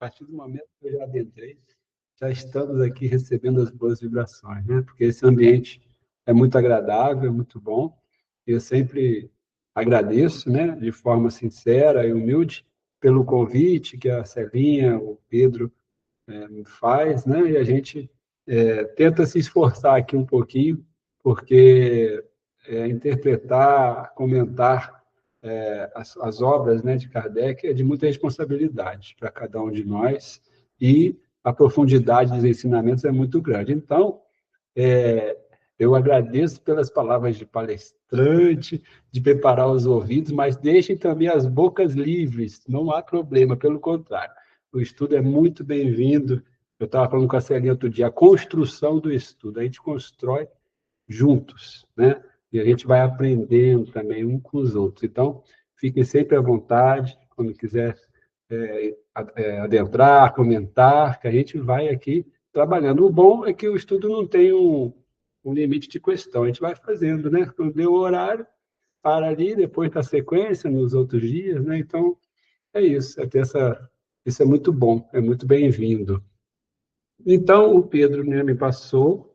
partir do momento que eu já adentrei, já estamos aqui recebendo as boas vibrações, né? Porque esse ambiente é muito agradável, é muito bom. Eu sempre agradeço, né, de forma sincera e humilde, pelo convite que a Celinha, o Pedro me faz, né? E a gente tenta se esforçar aqui um pouquinho, porque interpretar, comentar as obras, né, de Kardec é de muita responsabilidade para cada um de nós e a profundidade dos ensinamentos é muito grande. Então, é, eu agradeço pelas palavras de palestrante, de preparar os ouvidos, mas deixem também as bocas livres, não há problema, pelo contrário. O estudo é muito bem-vindo. Eu estava falando com a Celinha outro dia, a construção do estudo, a gente constrói juntos, né? E a gente vai aprendendo também um com os outros. Então, fiquem sempre à vontade, quando quiser adentrar, comentar, que a gente vai aqui trabalhando. O bom é que o estudo não tem um limite de questão, a gente vai fazendo, né? Quando deu o horário, para ali, depois da sequência, nos outros dias, né? Então, é isso, isso é muito bom, é muito bem-vindo. Então, o Pedro, né, me passou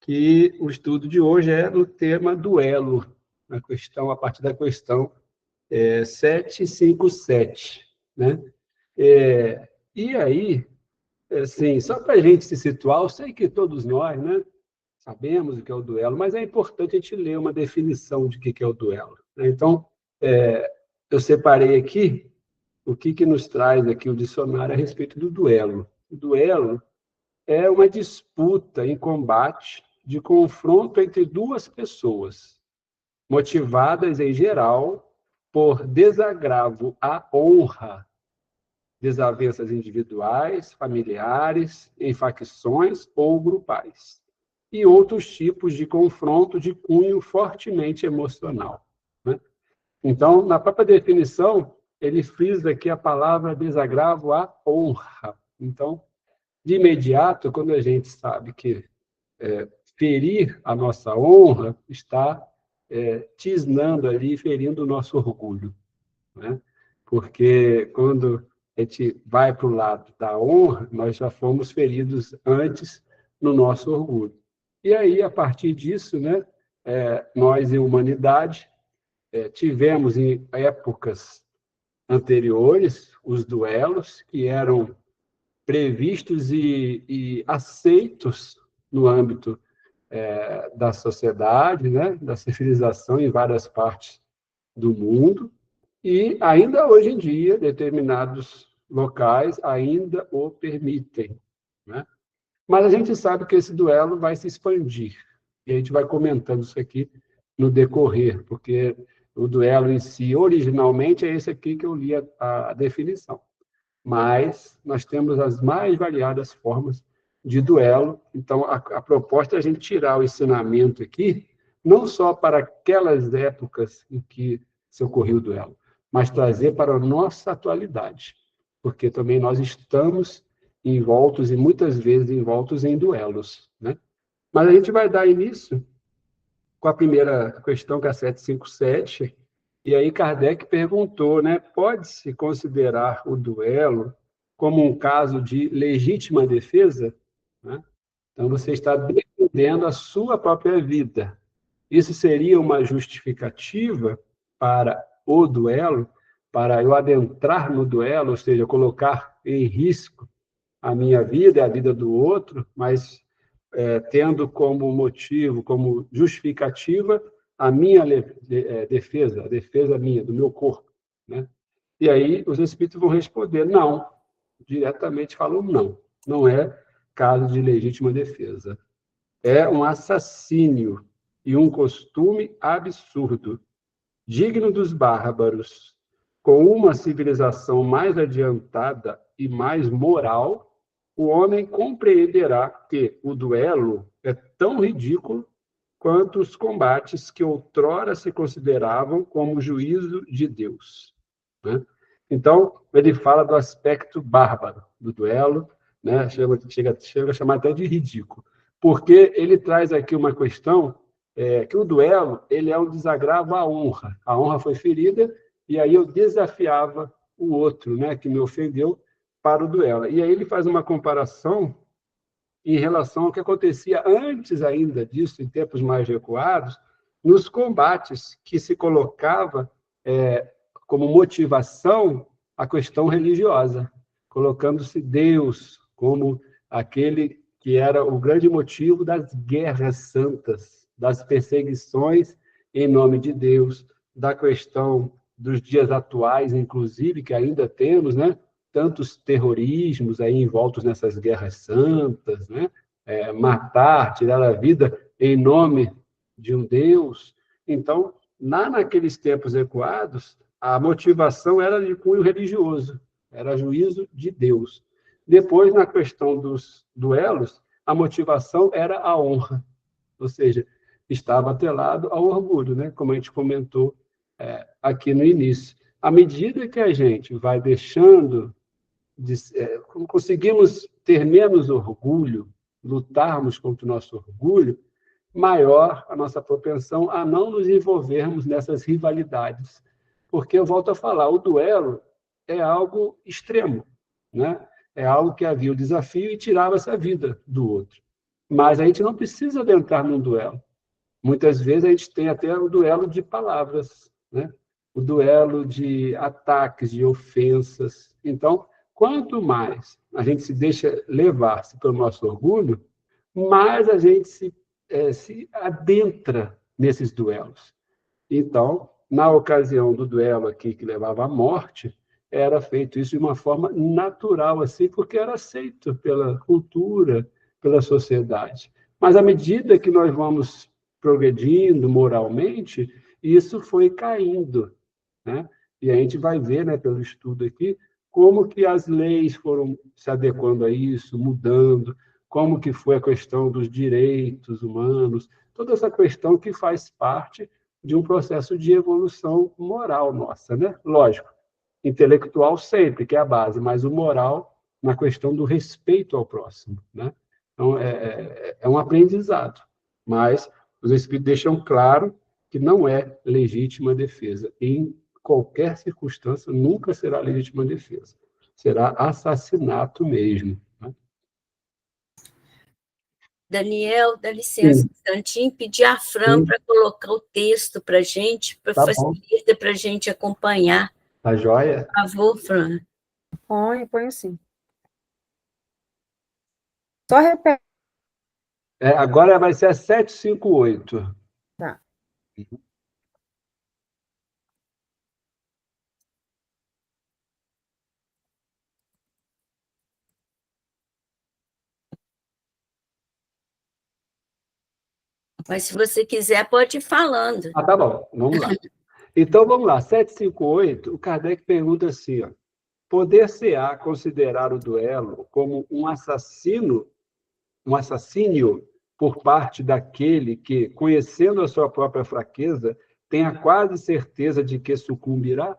que o estudo de hoje é no tema duelo, a partir da questão 757, né? E aí, assim, só para a gente se situar, eu sei que todos nós, né, sabemos o que é o duelo, mas é importante a gente ler uma definição de o que é o duelo, né? Então, eu separei aqui o que nos traz aqui o dicionário a respeito do duelo. O duelo é uma disputa em combate de confronto entre duas pessoas, motivadas, em geral, por desagravo à honra, desavenças individuais, familiares, em facções ou grupais, e outros tipos de confronto de cunho fortemente emocional, né? Então, na própria definição, ele frisa aqui a palavra desagravo à honra. Então, de imediato, quando a gente sabe que ferir a nossa honra está tisnando ali, ferindo o nosso orgulho, né? Porque quando a gente vai para o lado da honra, nós já fomos feridos antes no nosso orgulho. E aí, a partir disso, né, nós, em humanidade, tivemos em épocas anteriores os duelos que eram previstos e aceitos no âmbito da sociedade, né, da civilização em várias partes do mundo, e ainda hoje em dia, determinados locais ainda o permitem, né? Mas a gente sabe que esse duelo vai se expandir, e a gente vai comentando isso aqui no decorrer, porque o duelo em si, originalmente, é esse aqui que eu li a definição. Mas nós temos as mais variadas formas de duelo. Então, a proposta é a gente tirar o ensinamento aqui, não só para aquelas épocas em que se ocorreu o duelo, mas trazer para a nossa atualidade, porque também nós estamos envoltos, e muitas vezes envoltos em duelos, né? Mas a gente vai dar início com a primeira questão, que é a 757, e aí Kardec perguntou, né, pode-se considerar o duelo como um caso de legítima defesa, né? Então, você está defendendo a sua própria vida. Isso seria uma justificativa para o duelo, para eu adentrar no duelo, ou seja, colocar em risco a minha vida e a vida do outro, mas tendo como motivo, como justificativa, a minha defesa, a defesa minha, do meu corpo, né? E aí os espíritos vão responder não, diretamente falam não, não é caso de legítima defesa. É um assassínio e um costume absurdo, digno dos bárbaros, com uma civilização mais adiantada e mais moral, o homem compreenderá que o duelo é tão ridículo quanto os combates que outrora se consideravam como juízo de Deus, né? Então, ele fala do aspecto bárbaro do duelo, né? Chega a chamar até de ridículo, porque ele traz aqui uma questão que o duelo ele é um desagravo à honra. A honra foi ferida, e aí eu desafiava o outro, né, que me ofendeu, para o duelo. E aí ele faz uma comparação em relação ao que acontecia antes ainda disso, em tempos mais recuados, nos combates que se colocava como motivação a questão religiosa, colocando-se Deus como aquele que era o grande motivo das guerras santas, das perseguições em nome de Deus, da questão dos dias atuais, inclusive, que ainda temos, né? Tantos terrorismos aí envoltos nessas guerras santas, né? Matar, tirar a vida em nome de um Deus. Então, naqueles tempos recuados, a motivação era de cunho religioso, era juízo de Deus. Depois, na questão dos duelos, a motivação era a honra, ou seja, estava atrelado ao orgulho, né? Como a gente comentou aqui no início. À medida que a gente vai deixando conseguimos ter menos orgulho, lutarmos contra o nosso orgulho, maior a nossa propensão a não nos envolvermos nessas rivalidades. Porque, eu volto a falar, o duelo é algo extremo, né? É algo que havia o desafio e tirava-se a vida do outro. Mas a gente não precisa adentrar num duelo. Muitas vezes a gente tem até o duelo de palavras, né? O duelo de ataques, de ofensas. Então, quanto mais a gente se deixa levar-se pelo nosso orgulho, mais a gente se adentra nesses duelos. Então, na ocasião do duelo aqui que levava à morte, era feito isso de uma forma natural, assim, porque era aceito pela cultura, pela sociedade. Mas, à medida que nós vamos progredindo moralmente, isso foi caindo, né? E a gente vai ver, né, pelo estudo aqui, como que as leis foram se adequando a isso, mudando, como que foi a questão dos direitos humanos, toda essa questão que faz parte de um processo de evolução moral nossa, né? Lógico, intelectual sempre, que é a base, mas o moral na questão do respeito ao próximo, né? Então, é um aprendizado, mas os Espíritos deixam claro que não é legítima defesa. Em qualquer circunstância, nunca será legítima defesa. Será assassinato mesmo. Né? Daniel, dá licença um instantinho, pedir a Fran para colocar o texto para a gente, para facilitar para a gente acompanhar. Tá joia? Por favor, Fran. Põe sim. Só repete. Agora vai ser a 758. Tá. Mas, se você quiser, pode ir falando. Tá bom. Vamos lá. Então, vamos lá. 758, o Kardec pergunta assim, ó, poder-se-á considerar o duelo como um assassínio por parte daquele que, conhecendo a sua própria fraqueza, tenha quase certeza de que sucumbirá?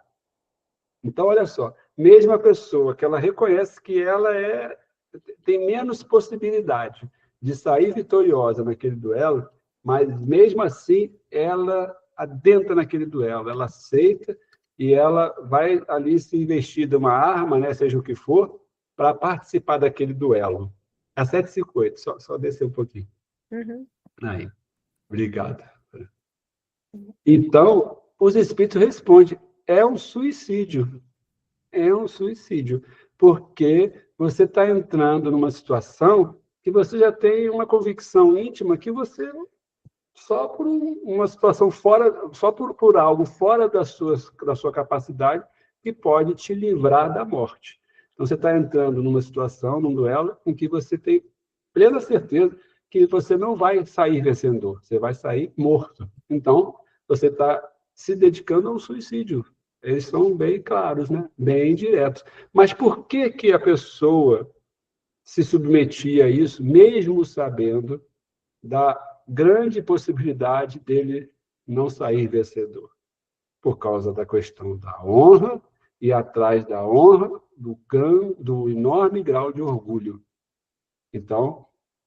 Então, olha só, mesmo a pessoa que ela reconhece que ela tem menos possibilidade de sair vitoriosa naquele duelo, mas mesmo assim ela adentra naquele duelo, ela aceita e ela vai ali se investir de uma arma, né, seja o que for, para participar daquele duelo. A 758, só descer um pouquinho. Uhum. Aí, obrigado. Então, os espíritos respondem, é um suicídio. É um suicídio, porque você está entrando numa situação que você já tem uma convicção íntima que você, só por uma situação fora, só por algo fora da sua capacidade, que pode te livrar da morte. Então, você está entrando numa situação, num duelo, em que você tem plena certeza que você não vai sair vencedor, você vai sair morto. Então, você está se dedicando a um suicídio. Eles são bem claros, né? Bem diretos. Mas por que a pessoa se submetia a isso, mesmo sabendo da grande possibilidade dele não sair vencedor? Por causa da questão da honra e, atrás da honra, do enorme grau de orgulho. Então,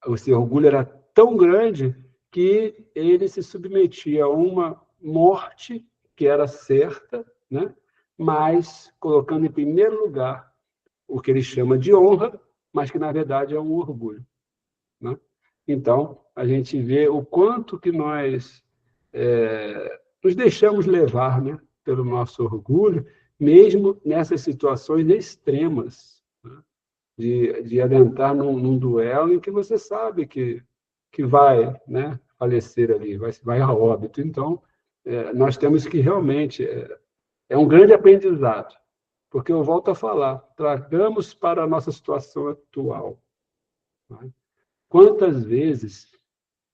esse orgulho era tão grande que ele se submetia a uma morte que era certa, né? Mas colocando em primeiro lugar o que ele chama de honra, mas que, na verdade, é um orgulho, né? Então, a gente vê o quanto que nós nos deixamos levar, né, pelo nosso orgulho, mesmo nessas situações extremas, né, de adentrar num duelo em que você sabe que vai, né, falecer ali, vai a óbito. Então, nós temos que realmente... É um grande aprendizado, porque eu volto a falar, tragamos para a nossa situação atual, né? Quantas vezes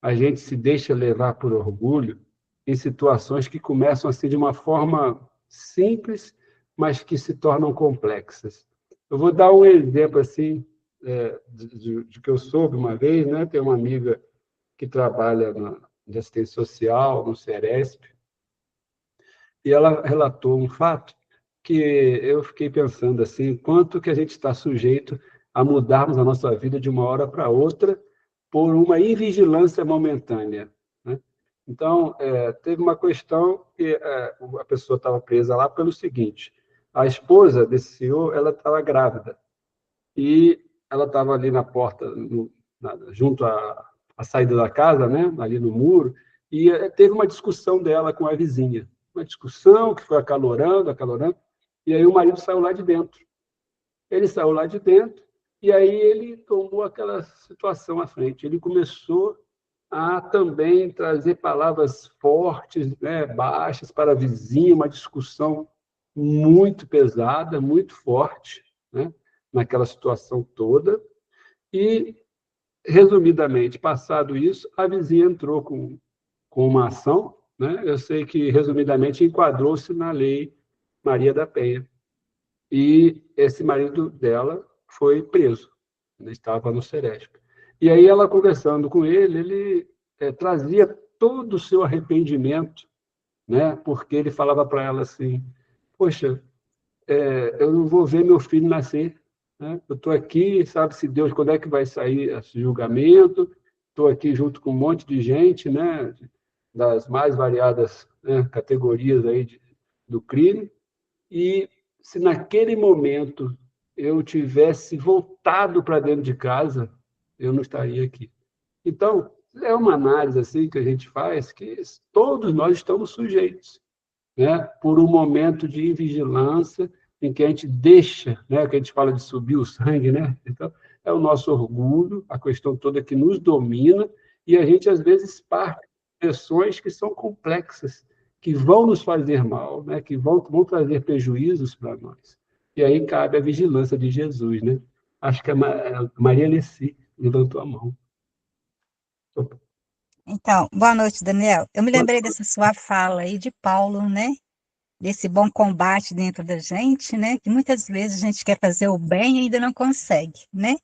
a gente se deixa levar por orgulho em situações que começam assim de uma forma simples, mas que se tornam complexas. Eu vou dar um exemplo assim de que eu soube uma vez, né? Tem uma amiga que trabalha de assistência social no Ceresp, e ela relatou um fato que eu fiquei pensando assim, quanto que a gente está sujeito a mudarmos a nossa vida de uma hora para outra por uma invigilância momentânea, né? Então, teve uma questão que a pessoa estava presa lá pelo seguinte: a esposa desse senhor, ela estava grávida, e ela estava ali na porta, junto à saída da casa, né, ali no muro, e teve uma discussão dela com a vizinha. Uma discussão que foi acalorando, acalorando, e aí o marido saiu lá de dentro. Ele saiu lá de dentro, e aí ele tomou aquela situação à frente. Ele começou a também trazer palavras fortes, né, baixas para a vizinha, uma discussão muito pesada, muito forte, né, naquela situação toda. E, resumidamente, passado isso, a vizinha entrou com uma ação, né? Eu sei que, resumidamente, enquadrou-se na lei Maria da Penha. E esse marido dela foi preso, ele estava no Ceresp. E aí ela, conversando com ele trazia todo o seu arrependimento, né? Porque ele falava para ela assim: poxa, eu não vou ver meu filho nascer, né? Eu estou aqui, sabe-se Deus quando é que vai sair esse julgamento, estou aqui junto com um monte de gente, né? Das mais variadas, né, categorias aí do crime, e se naquele momento eu tivesse voltado para dentro de casa, eu não estaria aqui. Então, é uma análise assim que a gente faz que todos nós estamos sujeitos, né, por um momento de invigilância em que a gente deixa, né, que a gente fala de subir o sangue, né? Então, é o nosso orgulho, a questão toda que nos domina, e a gente às vezes parte de pressões que são complexas, que vão nos fazer mal, né, que vão trazer prejuízos para nós. E aí cabe a vigilância de Jesus, né? Acho que a Maria Alessi levantou a mão. Então, boa noite, Daniel. Eu me lembrei dessa sua fala aí de Paulo, né? Desse bom combate dentro da gente, né? Que muitas vezes a gente quer fazer o bem e ainda não consegue, né?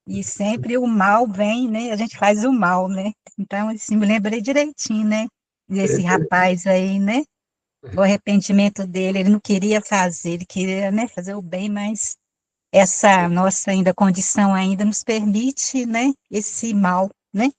E sempre o mal vem, né? A gente faz o mal, né? Então, assim, me lembrei direitinho, né? Desse rapaz aí, né? O arrependimento dele, ele não queria fazer, ele queria, né, fazer o bem, mas essa nossa ainda condição ainda nos permite, né? Esse mal, né?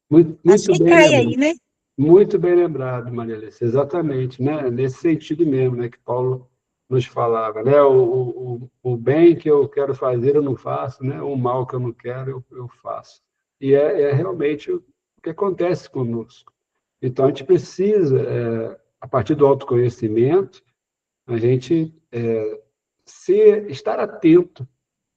Muito, Mas muito quem bem cai lembrado. aí, né? Muito bem lembrado, Maria Alice, exatamente, né? Nesse sentido mesmo, né, que Paulo nos falava, né? O bem que eu quero fazer eu não faço, né? O mal que eu não quero eu faço. E é realmente o que acontece conosco. Então a gente precisa, a partir do autoconhecimento, a gente estar atento,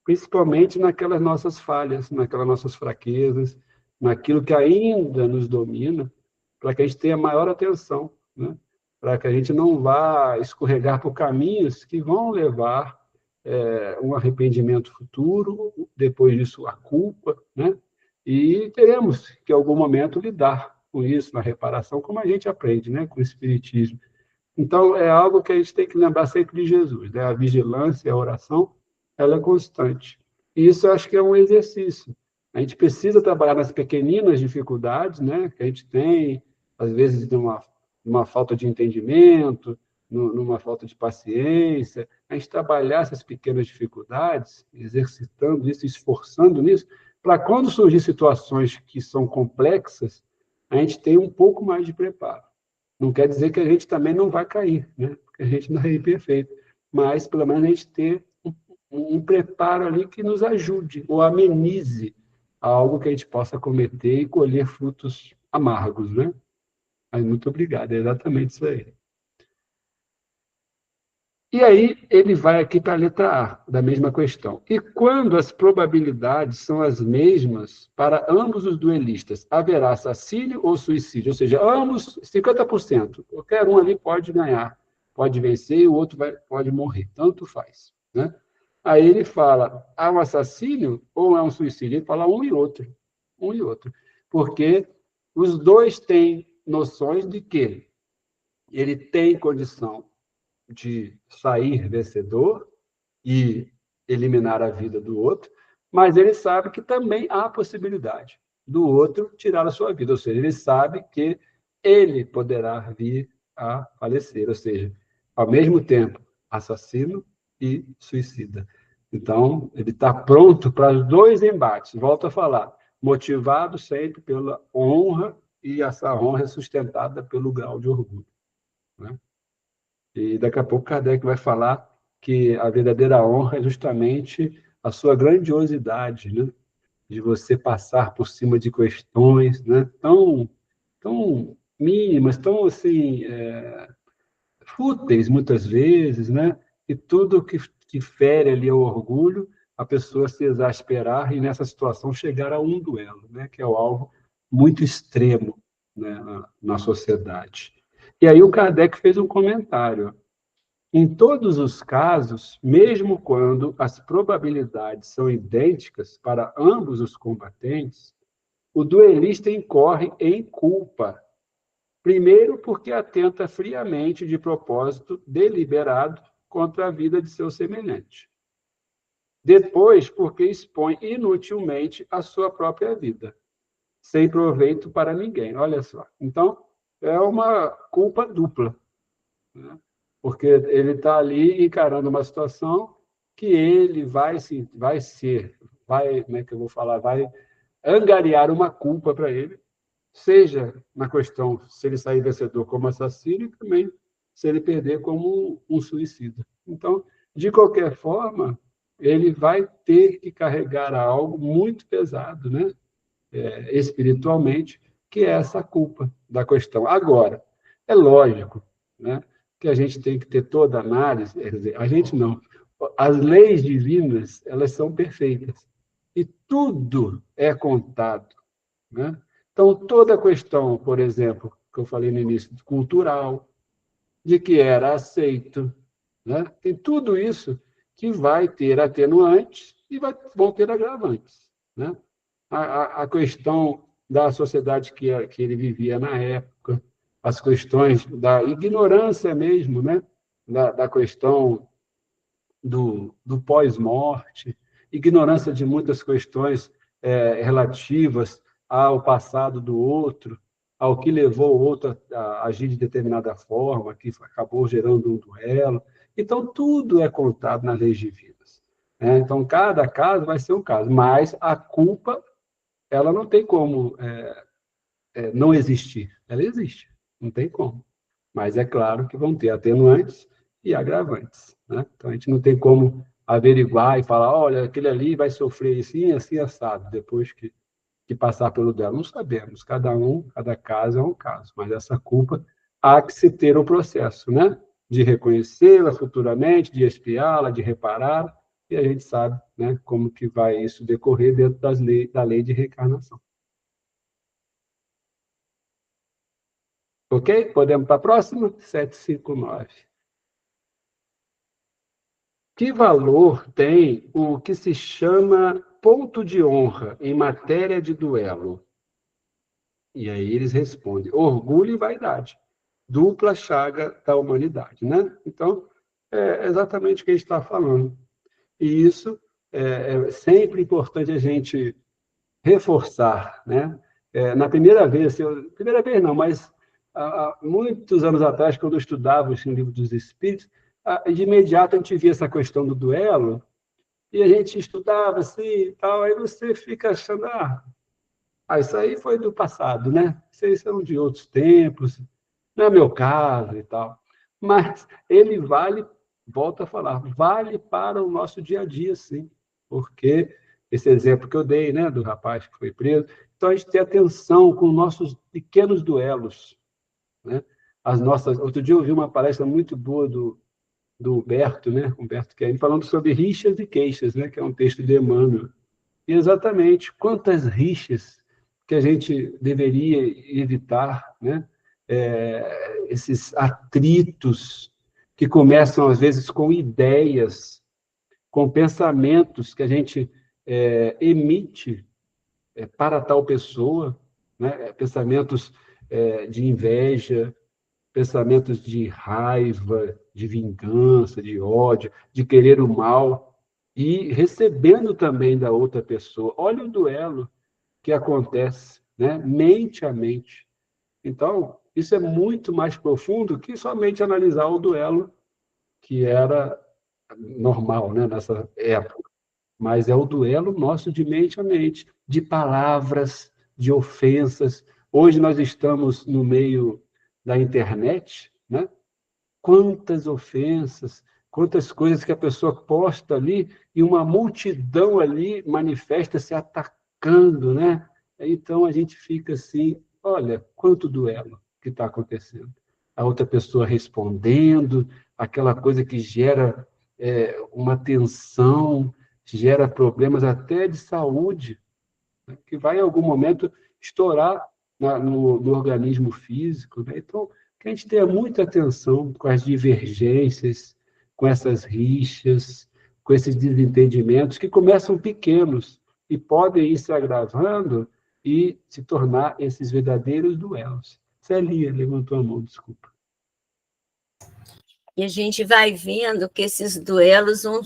principalmente naquelas nossas falhas, naquelas nossas fraquezas, naquilo que ainda nos domina, para que a gente tenha maior atenção, né? Para que a gente não vá escorregar por caminhos que vão levar um arrependimento futuro, depois disso a culpa, né? E teremos que, em algum momento, lidar com isso na reparação, como a gente aprende, né? Com o Espiritismo. Então, é algo que a gente tem que lembrar sempre de Jesus, né? A vigilância, a oração, ela é constante. E isso eu acho que é um exercício. A gente precisa trabalhar nas pequeninas dificuldades, né, que a gente tem, às vezes, numa falta de entendimento, numa falta de paciência. A gente trabalhar essas pequenas dificuldades, exercitando isso, esforçando nisso, para quando surgir situações que são complexas, a gente tem um pouco mais de preparo. Não quer dizer que a gente também não vai cair, né? Porque a gente não é perfeito, mas pelo menos a gente ter um preparo ali que nos ajude ou amenize algo que a gente possa cometer e colher frutos amargos, né? Mas muito obrigado, é exatamente isso aí. E aí ele vai aqui para a letra A, da mesma questão. E quando as probabilidades são as mesmas para ambos os duelistas, haverá assassínio ou suicídio? Ou seja, ambos 50%. Qualquer um ali pode ganhar, pode vencer e o outro pode morrer. Tanto faz, né? Aí ele fala, há um assassínio ou é um suicídio? Ele fala um e outro. Um e outro. Porque os dois têm noções de que ele tem condição de sair vencedor e eliminar a vida do outro, mas ele sabe que também há a possibilidade do outro tirar a sua vida, ou seja, ele sabe que ele poderá vir a falecer, ou seja, ao mesmo tempo, assassino e suicida. Então, ele está pronto para os dois embates. Volto a falar, motivado sempre pela honra, e essa honra é sustentada pelo grau de orgulho, né? E daqui a pouco Kardec vai falar que a verdadeira honra é justamente a sua grandiosidade, né? De você passar por cima de questões, né? Tão mínimas, tão assim, fúteis muitas vezes, né? E tudo que fere ali o orgulho, a pessoa se exasperar e nessa situação chegar a um duelo, né? Que é o alvo muito extremo, né? na sociedade. E aí o Kardec fez um comentário. Em todos os casos, mesmo quando as probabilidades são idênticas para ambos os combatentes, o duelista incorre em culpa. Primeiro, porque atenta friamente de propósito deliberado contra a vida de seu semelhante. Depois, porque expõe inutilmente a sua própria vida, sem proveito para ninguém. Olha só. Então, é uma culpa dupla, né? Porque ele está ali encarando uma situação que ele como é que eu vou falar, vai angariar uma culpa para ele, seja na questão se ele sair vencedor como assassino e também se ele perder como um suicida. Então, de qualquer forma, ele vai ter que carregar algo muito pesado, né? Espiritualmente, que é essa culpa da questão. Agora, é lógico, né, que a gente tem que ter toda a análise, quer dizer, a gente não. As leis divinas, elas são perfeitas. E tudo é contado, né? Então, toda a questão, por exemplo, que eu falei no início, cultural, de que era aceito, né? Tem tudo isso que vai ter atenuantes e vão ter agravantes, né? A questão da sociedade que ele vivia na época, as questões da ignorância mesmo, né? Da questão do pós-morte, ignorância de muitas questões relativas ao passado do outro, ao que levou o outro a agir de determinada forma, que acabou gerando um duelo. Então, tudo é contado nas leis divinas, né? Então, cada caso vai ser um caso, mas a culpa ela não tem como não existir. Ela existe, não tem como. Mas é claro que vão ter atenuantes e agravantes, né? Então, a gente não tem como averiguar e falar, olha, aquele ali vai sofrer assim, assim, assado, depois que passar pelo dela. Não sabemos. Cada caso é um caso. Mas essa culpa há que se ter o processo, né? De reconhecê-la futuramente, de expiá-la, de reparar, e a gente sabe, né, como que vai isso decorrer dentro da lei de reencarnação. Ok? Podemos para a próxima? 759. Que valor tem o que se chama ponto de honra em matéria de duelo? E aí eles respondem, orgulho e vaidade, dupla chaga da humanidade, né? Então, é exatamente o que a gente está falando. E isso é sempre importante a gente reforçar, né? Na primeira vez não, mas há muitos anos atrás, quando eu estudava o livro dos Espíritos, de imediato a gente via essa questão do duelo, e a gente estudava assim e tal, aí você fica achando, isso aí foi do passado, né? Isso aí são de outros tempos, não é meu caso e tal. Mas ele vale volto a falar, vale para o nosso dia a dia, sim, porque esse exemplo que eu dei, né, do rapaz que foi preso, então a gente tem atenção com nossos pequenos duelos, né? Outro dia eu ouvi uma palestra muito boa do Humberto, né, Humberto Kelly, falando sobre rixas e queixas, né, que é um texto de Emmanuel. E exatamente quantas rixas que a gente deveria evitar, né? Esses atritos que começam, às vezes, com ideias, com pensamentos que a gente emite para tal pessoa, né? Pensamentos de inveja, pensamentos de raiva, de vingança, de ódio, de querer o mal, e recebendo também da outra pessoa. Olha o duelo que acontece, né? Mente a mente. Então, isso é muito mais profundo que somente analisar o duelo que era normal, né, nessa época. Mas é o duelo nosso de mente a mente, de palavras, de ofensas. Hoje nós estamos no meio da internet, né? Quantas ofensas, quantas coisas que a pessoa posta ali e uma multidão ali manifesta se atacando, né? Então a gente fica assim, olha, quanto duelo que está acontecendo. A outra pessoa respondendo, aquela coisa que gera uma tensão, gera problemas até de saúde, né? Que vai em algum momento estourar no organismo físico, né? Então, que a gente tenha muita atenção com as divergências, com essas rixas, com esses desentendimentos que começam pequenos e podem ir se agravando e se tornar esses verdadeiros duelos. Célia levantou a mão, desculpa. E a gente vai vendo que esses duelos vão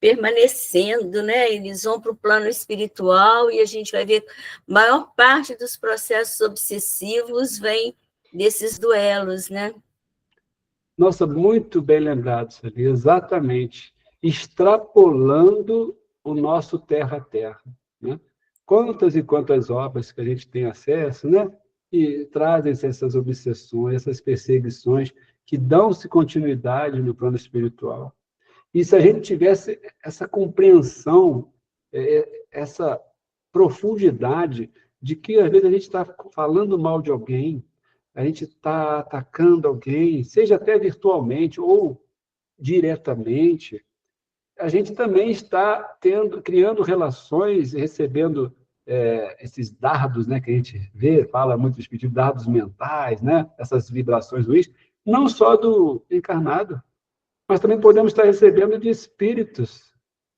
permanecendo, né? Eles vão para o plano espiritual e a gente vai ver a maior parte dos processos obsessivos vem desses duelos, né? Nossa, muito bem lembrado, Célia, exatamente. Extrapolando o nosso terra a terra, né? Quantas e quantas obras que a gente tem acesso, né? E trazem essas obsessões, essas perseguições que dão-se continuidade no plano espiritual. E se a gente tivesse essa compreensão, essa profundidade de que, às vezes, a gente está falando mal de alguém, a gente está atacando alguém, seja até virtualmente ou diretamente, a gente também está criando relações, recebendo esses dardos, né, que a gente vê, fala muito do espírito, dardos mentais, né, essas vibrações ruins, não só do encarnado, mas também podemos estar recebendo de espíritos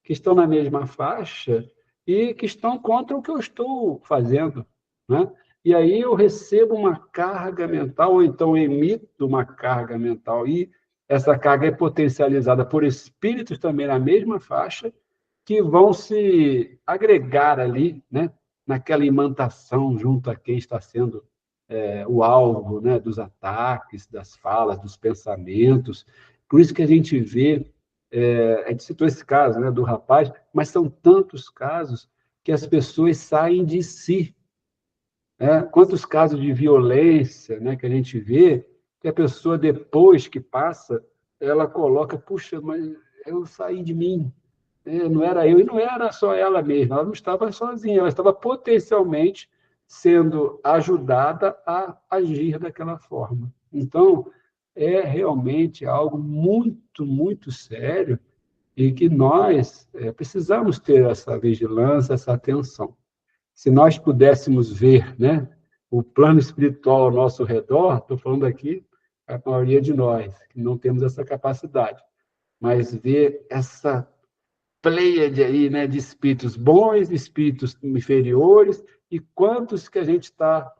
que estão na mesma faixa e que estão contra o que eu estou fazendo, né? E aí eu recebo uma carga mental, ou então emito uma carga mental, e essa carga é potencializada por espíritos também na mesma faixa, que vão se agregar ali, né? Naquela imantação junto a quem está sendo o alvo, né, dos ataques, das falas, dos pensamentos. Por isso que a gente vê, a gente citou esse caso, né, do rapaz, mas são tantos casos que as pessoas saem de si. Né? Quantos casos de violência, né, que a gente vê, que a pessoa, depois que passa, ela coloca, puxa, mas eu saí de mim, não era eu, e não era só ela mesma, ela não estava sozinha, ela estava potencialmente sendo ajudada a agir daquela forma. Então, é realmente algo muito, muito sério e que nós precisamos ter essa vigilância, essa atenção. Se nós pudéssemos ver, né, o plano espiritual ao nosso redor, estou falando aqui a maioria de nós, que não temos essa capacidade, mas ver essa pleiade aí, né, de espíritos bons, de espíritos inferiores, e quantos que a gente está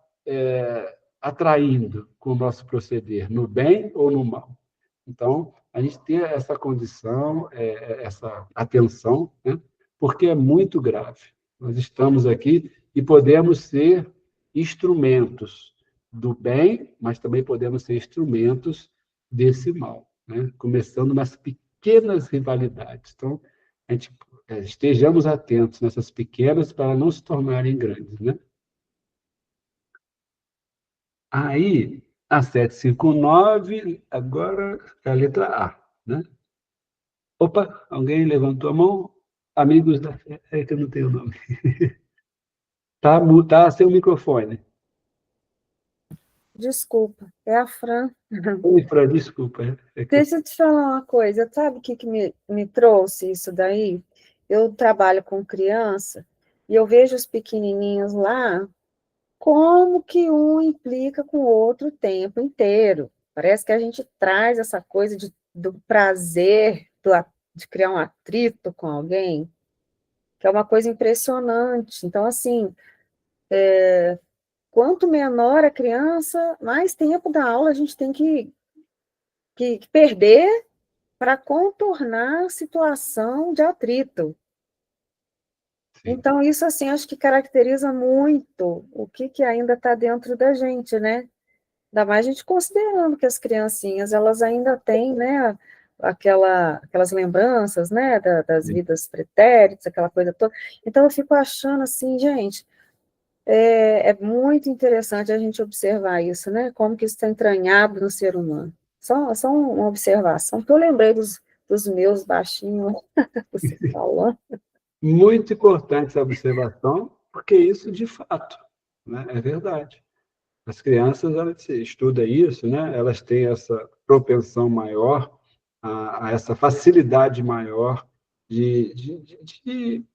atraindo com o nosso proceder, no bem ou no mal. Então, a gente ter essa condição, essa atenção, né, porque é muito grave. Nós estamos aqui e podemos ser instrumentos do bem, mas também podemos ser instrumentos desse mal, né, começando nas pequenas rivalidades. Então, a gente estejamos atentos nessas pequenas para não se tornarem grandes, né? Aí, a 759, agora é a letra A, né? Opa, alguém levantou a mão? Amigos da fé, é que eu não tenho o nome. Tá sem o microfone. Desculpa, é a Fran. Oi, Fran, desculpa. Deixa eu te falar uma coisa, sabe o que me trouxe isso daí? Eu trabalho com criança e eu vejo os pequenininhos lá, como que um implica com o outro o tempo inteiro. Parece que a gente traz essa coisa do prazer de criar um atrito com alguém, que é uma coisa impressionante. Então, assim, quanto menor a criança, mais tempo da aula a gente tem que perder para contornar a situação de atrito. Sim. Então, isso, assim, acho que caracteriza muito o que ainda está dentro da gente, né? Ainda mais a gente considerando que as criancinhas, elas ainda têm, né, aquelas lembranças, né, das vidas pretéritas, aquela coisa toda. Então, eu fico achando assim, gente, é muito interessante a gente observar isso, né, como que isso está entranhado no ser humano. Só uma observação, que eu lembrei dos meus baixinhos, você falando. Muito importante essa observação, porque isso, de fato, né, é verdade. As crianças, elas estudam isso, né? Elas têm essa propensão maior, a essa facilidade maior de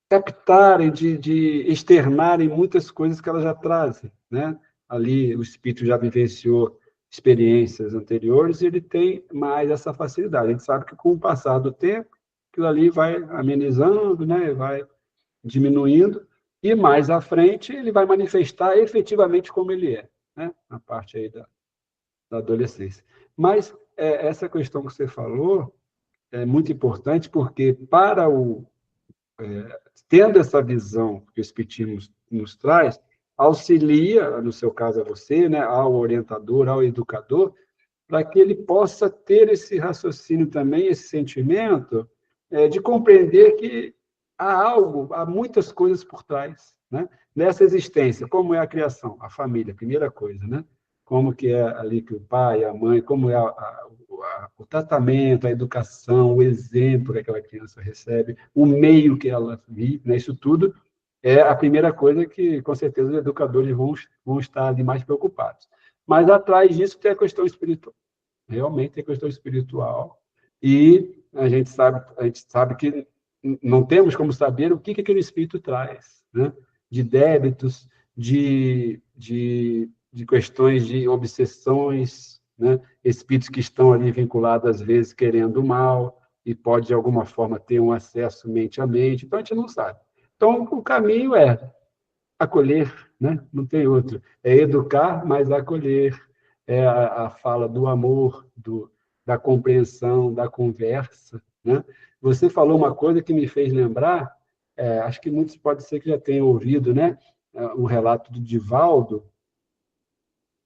captarem, de externarem muitas coisas que elas já trazem, né? Ali o espírito já vivenciou experiências anteriores e ele tem mais essa facilidade. A gente sabe que com o passar do tempo, aquilo ali vai amenizando, né? Vai diminuindo, e mais à frente ele vai manifestar efetivamente como ele é, né? Na parte aí da adolescência. Mas essa questão que você falou é muito importante, porque tendo essa visão que o Espiritismo nos traz, auxilia, no seu caso a você, né, ao orientador, ao educador, para que ele possa ter esse raciocínio também, esse sentimento de compreender que há muitas coisas por trás, né? Nessa existência, como é a criação, a família, a primeira coisa, né? Como que é ali que o pai, a mãe, como é o tratamento, a educação, o exemplo que aquela criança recebe, o meio que ela vive, né? Isso tudo é a primeira coisa que, com certeza, os educadores vão estar ali mais preocupados. Mas atrás disso tem a questão espiritual. Realmente tem a questão espiritual. E a gente sabe que não temos como saber o que aquele espírito traz, né? De débitos, de questões de obsessões, né? Espíritos que estão ali vinculados, às vezes, querendo o mal, e pode, de alguma forma, ter um acesso mente a mente. Então, a gente não sabe. Então, o caminho é acolher, né? Não tem outro. É educar, mas acolher. É a fala do amor, da compreensão, da conversa, né? Você falou uma coisa que me fez lembrar, acho que muitos pode ser que já tenham ouvido, né? Um relato do Divaldo,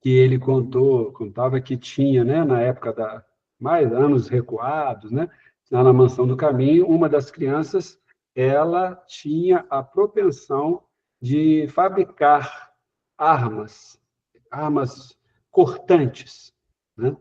que ele contava que tinha, né, na época mais anos recuados, né, lá na Mansão do Caminho, uma das crianças, ela tinha a propensão de fabricar armas cortantes, né?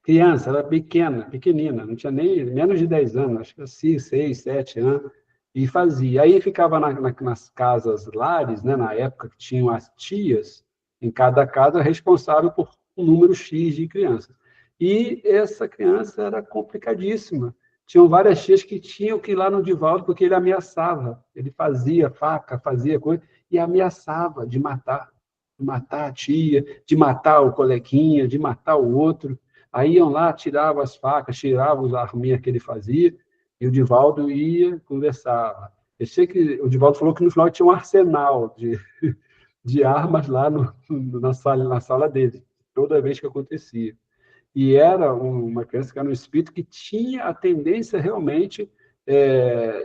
Criança, era pequenina, não tinha nem menos de 10 anos, acho que assim, 6, 7 anos, e fazia. Aí ficava nas casas lares, né, na época que tinham as tias, em cada casa responsável por um número X de crianças. E essa criança era complicadíssima. Tinham várias tias que tinham que ir lá no Divaldo porque ele ameaçava. Ele fazia faca, fazia coisa, e ameaçava de matar a tia, de matar o coleguinha, de matar o outro. Aí iam lá, tiravam as facas, tiravam os arminhas que ele fazia, e o Divaldo ia, conversava. Eu sei que o Divaldo falou que no final tinha um arsenal de armas lá na sala dele, toda vez que acontecia. E era uma criança que era um espírito que tinha a tendência realmente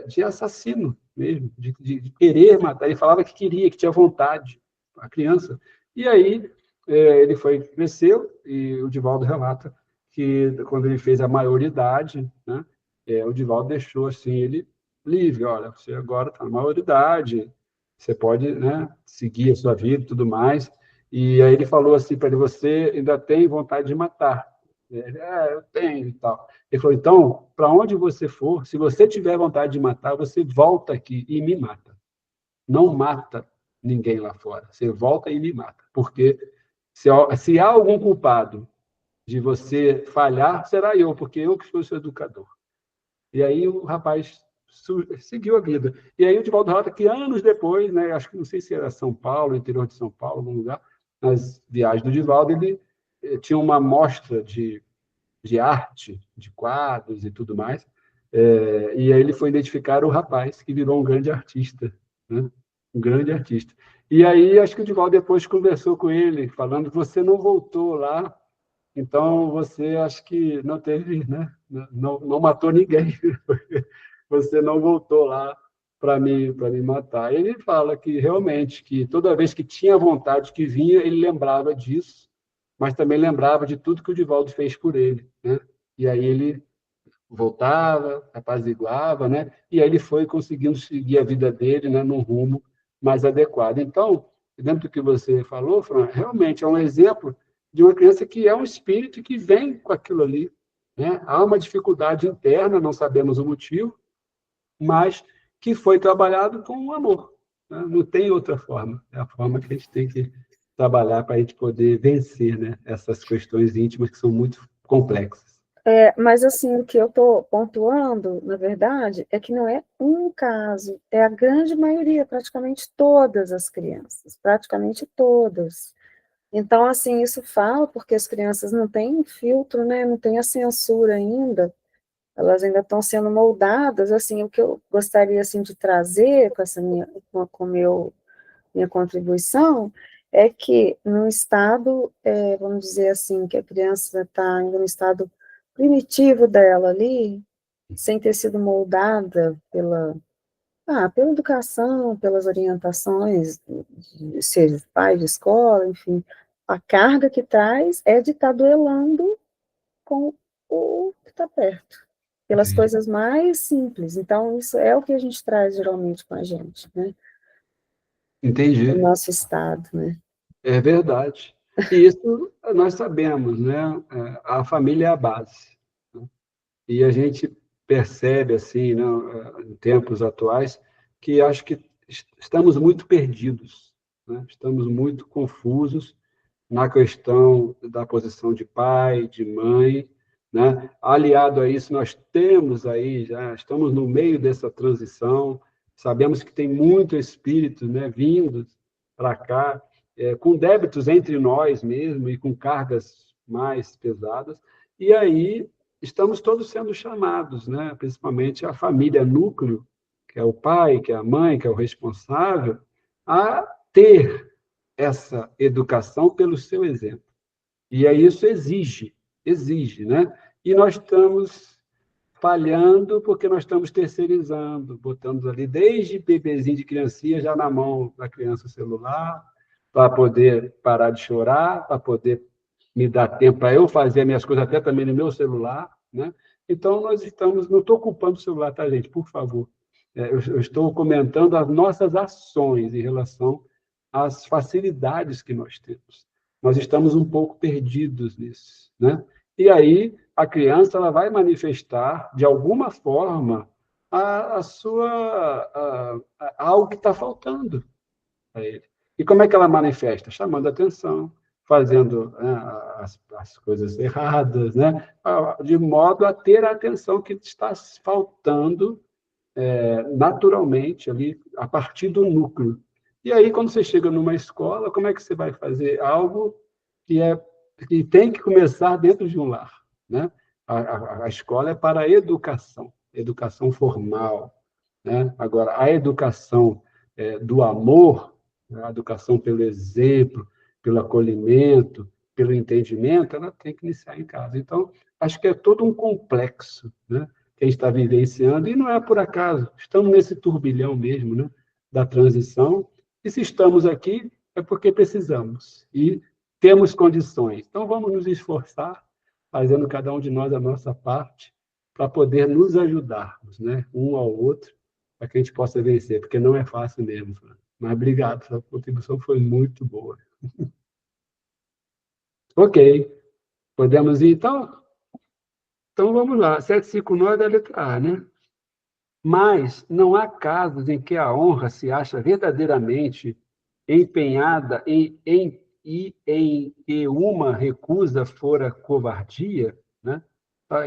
de assassino mesmo, de querer matar. Ele falava que queria, que tinha vontade, a criança. E aí ele cresceu, e o Divaldo relata que quando ele fez a maioridade, né, o Divaldo deixou assim ele livre. Olha, você agora está na maioridade, você pode, né, seguir a sua vida e tudo mais. E aí ele falou assim para ele: você ainda tem vontade de matar, Ele, eu tenho e tal. Ele falou, então, para onde você for, se você tiver vontade de matar, você volta aqui e me mata. Não mata ninguém lá fora. Você volta e me mata. Porque se há algum culpado de você falhar, será eu, porque eu que sou seu educador. E aí o rapaz seguiu a vida. E aí o Divaldo relata que anos depois, né, acho que não sei se era São Paulo, interior de São Paulo, algum lugar, nas viagens do Divaldo, ele tinha uma mostra de arte, de quadros e tudo mais, e aí ele foi identificar o rapaz que virou um grande artista, né? Um grande artista. E aí acho que o Divaldo depois conversou com ele, falando que você não voltou lá, então você acho que não teve, né? Não matou ninguém, você não voltou lá para me matar. Ele fala que realmente que toda vez que tinha vontade que vinha, ele lembrava disso, mas também lembrava de tudo que o Divaldo fez por ele, né? E aí ele voltava, apaziguava, né? E aí ele foi conseguindo seguir a vida dele, né, num rumo mais adequado. Então, dentro do que você falou, Fran, realmente é um exemplo de uma criança que é um espírito que vem com aquilo ali, né? Há uma dificuldade interna, não sabemos o motivo, mas que foi trabalhado com amor, né? Não tem outra forma. É a forma que a gente tem que trabalhar para a gente poder vencer, né, essas questões íntimas que são muito complexas. Mas, assim, o que eu estou pontuando, na verdade, é que não é um caso, é a grande maioria, praticamente todas as crianças, praticamente todas. Então, assim, isso fala porque as crianças não têm um filtro, né, não têm a censura ainda, elas ainda estão sendo moldadas, assim, o que eu gostaria, assim, de trazer com essa minha contribuição é que no estado, vamos dizer assim, que a criança está ainda no estado primitivo dela ali, sem ter sido moldada pela educação, pelas orientações, seja pai de escola, enfim, a carga que traz é de estar duelando com o que está perto, pelas Entendi. coisas mais simples. Então, isso é o que a gente traz geralmente com a gente, né? O Entendi. nosso estado, né? É verdade. E isso nós sabemos, né? A família é a base, né? E a gente percebe, assim, né, em tempos atuais, que acho que estamos muito perdidos, né? Estamos muito confusos na questão da posição de pai, de mãe, né? Aliado a isso, nós temos aí, já estamos no meio dessa transição, sabemos que tem muito espírito, né, vindos para cá, com débitos entre nós mesmo e com cargas mais pesadas, e aí estamos todos sendo chamados, né, principalmente a família núcleo, que é o pai, que é a mãe, que é o responsável, a ter essa educação pelo seu exemplo. E aí isso exige, né? E nós estamos falhando porque nós estamos terceirizando, botando ali desde bebezinho de criancinha já na mão da criança o celular, para poder parar de chorar, para poder me dar tempo para eu fazer minhas coisas até também no meu celular, né? Então nós estamos, não estou culpando o celular, tá, gente? Por favor. Eu estou comentando as nossas ações em relação às facilidades que nós temos. Nós estamos um pouco perdidos nisso, né? E aí a criança ela vai manifestar de alguma forma a sua algo que está faltando a ele. E como é que ela manifesta? Chamando atenção, fazendo, né, as coisas erradas, né? De modo a ter a atenção que está faltando naturalmente ali a partir do núcleo. E aí quando você chega numa escola, como é que você vai fazer algo que tem que começar dentro de um lar, né? A escola é para a educação formal, né? Agora a educação do amor, a educação pelo exemplo, pelo acolhimento, pelo entendimento, ela tem que iniciar em casa. Então, acho que é todo um complexo, né, que a gente está vivenciando, e não é por acaso, estamos nesse turbilhão mesmo, né, da transição, e se estamos aqui é porque precisamos, e temos condições. Então, vamos nos esforçar, fazendo cada um de nós a nossa parte, para poder nos ajudarmos, né, um ao outro, para que a gente possa vencer, porque não é fácil mesmo, Fran. Mas obrigado, sua contribuição foi muito boa. Ok. Podemos ir, então? Então, vamos lá. 759 é a letra A, né? Mas não há casos em que a honra se acha verdadeiramente empenhada em que uma recusa fora covardia, né?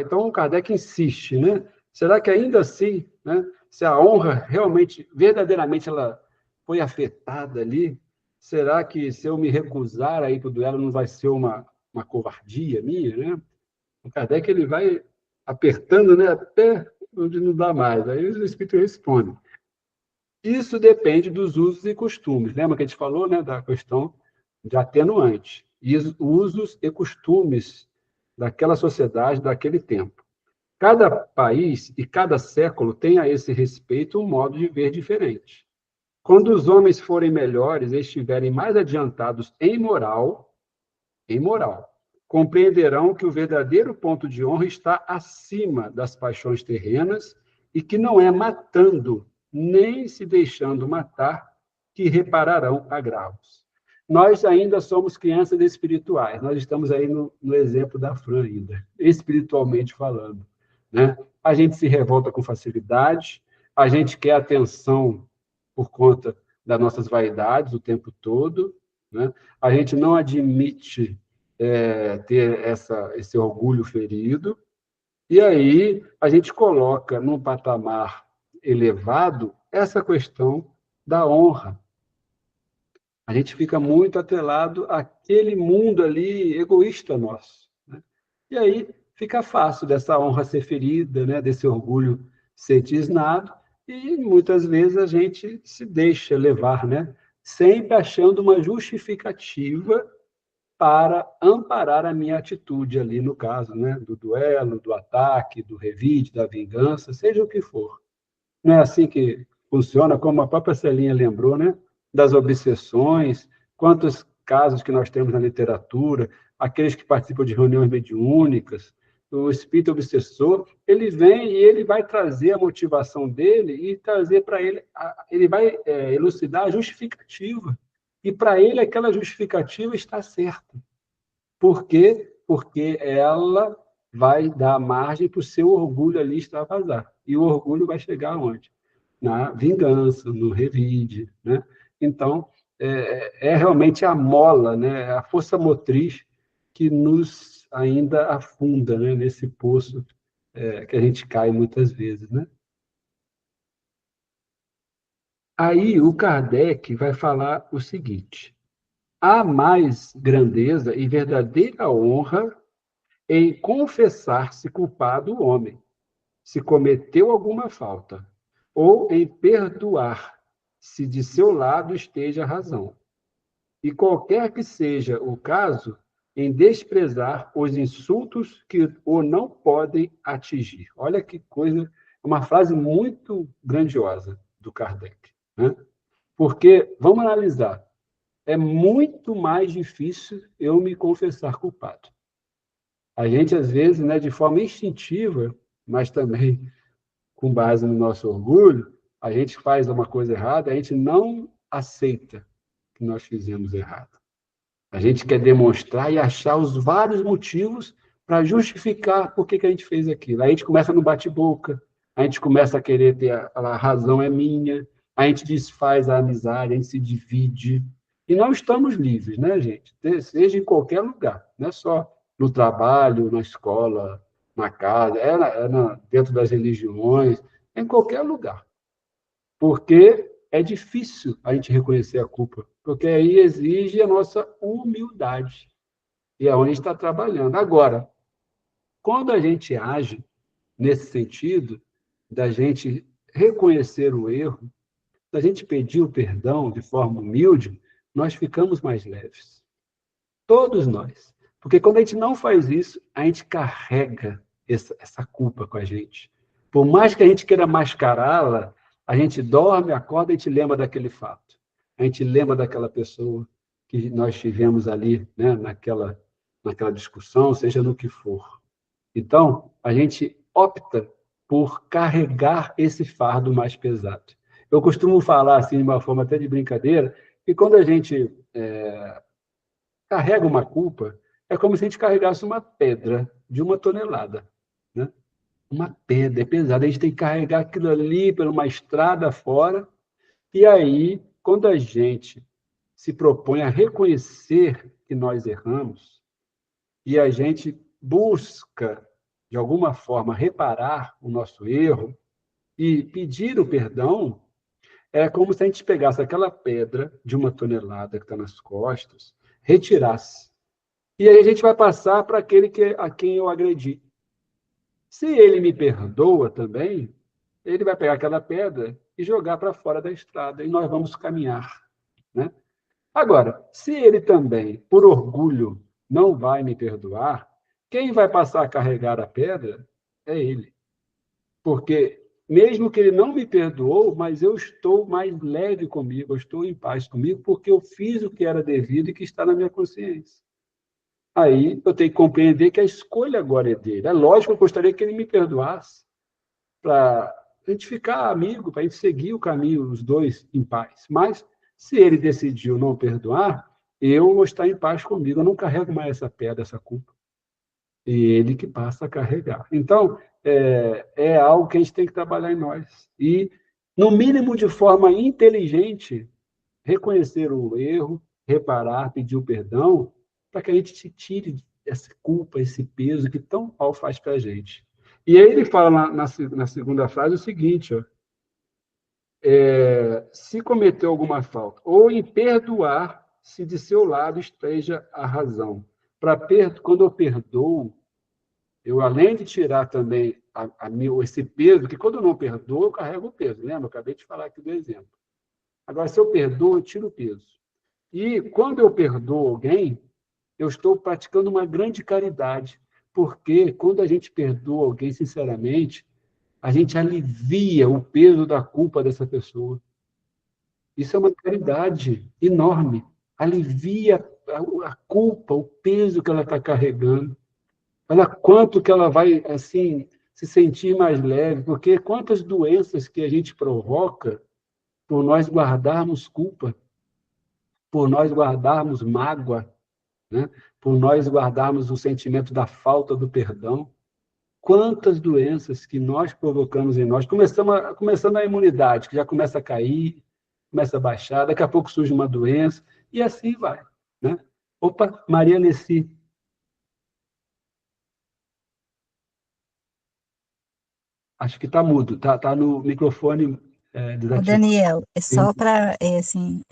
Então, o Kardec insiste, né? Será que ainda assim, né, se a honra realmente, verdadeiramente, ela foi afetada ali, será que se eu me recusar a ir para o duelo não vai ser uma covardia minha, né? O Kardec ele vai apertando, né, até onde não dá mais. Aí o Espírito responde. Isso depende dos usos e costumes. Lembra que a gente falou, né, da questão de atenuante. E os usos e costumes daquela sociedade, daquele tempo. Cada país e cada século tem a esse respeito um modo de ver diferente. Quando os homens forem melhores e estiverem mais adiantados em moral, compreenderão que o verdadeiro ponto de honra está acima das paixões terrenas e que não é matando, nem se deixando matar, que repararão agravos. Nós ainda somos crianças espirituais, nós estamos aí no exemplo da Fran ainda, espiritualmente falando, né? A gente se revolta com facilidade, a gente quer atenção por conta das nossas vaidades o tempo todo, né? A gente não admite ter esse orgulho ferido, e aí a gente coloca num patamar elevado essa questão da honra. A gente fica muito atrelado àquele mundo ali egoísta nosso, né? E aí fica fácil dessa honra ser ferida, né? Desse orgulho ser tisnado, e muitas vezes a gente se deixa levar, né? Sempre achando uma justificativa para amparar a minha atitude ali, no caso, né, do duelo, do ataque, do revide, da vingança, seja o que for. Não é assim que funciona, como a própria Celinha lembrou, né, das obsessões, quantos casos que nós temos na literatura, aqueles que participam de reuniões mediúnicas, o espírito obsessor, ele vem e ele vai trazer a motivação dele e trazer para ele, ele vai elucidar a justificativa. E para ele aquela justificativa está certa. Por quê? Porque ela vai dar margem para o seu orgulho ali extravasar. E o orgulho vai chegar aonde? Na vingança, no revide, né? Então, é realmente a mola, né? A força motriz que nos ainda afunda, né? Nesse poço que a gente cai muitas vezes, né? Aí o Kardec vai falar o seguinte: há mais grandeza e verdadeira honra em confessar-se culpado o homem, se cometeu alguma falta, ou em perdoar, se de seu lado esteja a razão. E qualquer que seja o caso, em desprezar os insultos que o não podem atingir. Olha que coisa, uma frase muito grandiosa do Kardec, né? Porque, vamos analisar, é muito mais difícil eu me confessar culpado. A gente, às vezes, né, de forma instintiva, mas também com base no nosso orgulho, a gente faz uma coisa errada, a gente não aceita que nós fizemos errado. A gente quer demonstrar e achar os vários motivos para justificar por que a gente fez aquilo. Aí a gente começa no bate-boca, a gente começa a querer ter a razão é minha, a gente desfaz a amizade, a gente se divide. E não estamos livres, né, gente? Seja em qualquer lugar, não é só no trabalho, na escola, na casa, dentro das religiões, em qualquer lugar. Porque é difícil a gente reconhecer a culpa, porque aí exige a nossa humildade. E é onde a gente está trabalhando. Agora, quando a gente age nesse sentido, da gente reconhecer o erro, da gente pedir o perdão de forma humilde, nós ficamos mais leves. Todos nós. Porque quando a gente não faz isso, a gente carrega essa culpa com a gente. Por mais que a gente queira mascará-la, a gente dorme, acorda e a gente lembra daquele fato. A gente lembra daquela pessoa que nós tivemos ali, né, naquela discussão, seja no que for. Então, a gente opta por carregar esse fardo mais pesado. Eu costumo falar, assim, de uma forma até de brincadeira, que quando a gente carrega uma culpa, é como se a gente carregasse uma pedra de 1 tonelada, né? Uma pedra, é pesada, a gente tem que carregar aquilo ali por uma estrada fora, e aí, quando a gente se propõe a reconhecer que nós erramos, e a gente busca, de alguma forma, reparar o nosso erro e pedir o perdão, é como se a gente pegasse aquela pedra de 1 tonelada que está nas costas, retirasse. E aí a gente vai passar para aquele a quem eu agredi. Se ele me perdoa também, ele vai pegar aquela pedra e jogar para fora da estrada, e nós vamos caminhar, né? Agora, se ele também, por orgulho, não vai me perdoar, quem vai passar a carregar a pedra é ele. Porque, mesmo que ele não me perdoou, mas eu estou mais leve comigo, eu estou em paz comigo, porque eu fiz o que era devido e que está na minha consciência. Aí eu tenho que compreender que a escolha agora é dele. É lógico que eu gostaria que ele me perdoasse, para a gente ficar amigo, para a gente seguir o caminho, os dois, em paz. Mas, se ele decidiu não perdoar, eu vou estar em paz comigo. Eu não carrego mais essa pedra, essa culpa. E ele que passa a carregar. Então, é algo que a gente tem que trabalhar em nós. E, no mínimo de forma inteligente, reconhecer o erro, reparar, pedir o perdão, para que a gente se tire essa culpa, esse peso que tão mal faz para a gente. E aí ele fala na segunda frase o seguinte, ó, se cometeu alguma falta, ou em perdoar se de seu lado esteja a razão. Quando eu perdoo, eu, além de tirar também esse peso, que quando eu não perdoo, eu carrego o peso, lembra? Eu acabei de falar aqui do exemplo. Agora, se eu perdoo, eu tiro o peso. E quando eu perdoo alguém, eu estou praticando uma grande caridade, porque quando a gente perdoa alguém sinceramente, a gente alivia o peso da culpa dessa pessoa. Isso é uma caridade enorme. Alivia a culpa, o peso que ela está carregando. Olha quanto que ela vai, assim, se sentir mais leve, porque quantas doenças que a gente provoca por nós guardarmos culpa, por nós guardarmos mágoa, né? Por nós guardarmos o sentimento da falta do perdão. Quantas doenças que nós provocamos em nós, começando a imunidade, que já começa a cair, começa a baixar, daqui a pouco surge uma doença, e assim vai, né? Opa, Maria Nessi. Acho que está mudo, tá no microfone Ô, desativado. Daniel, é só para, assim,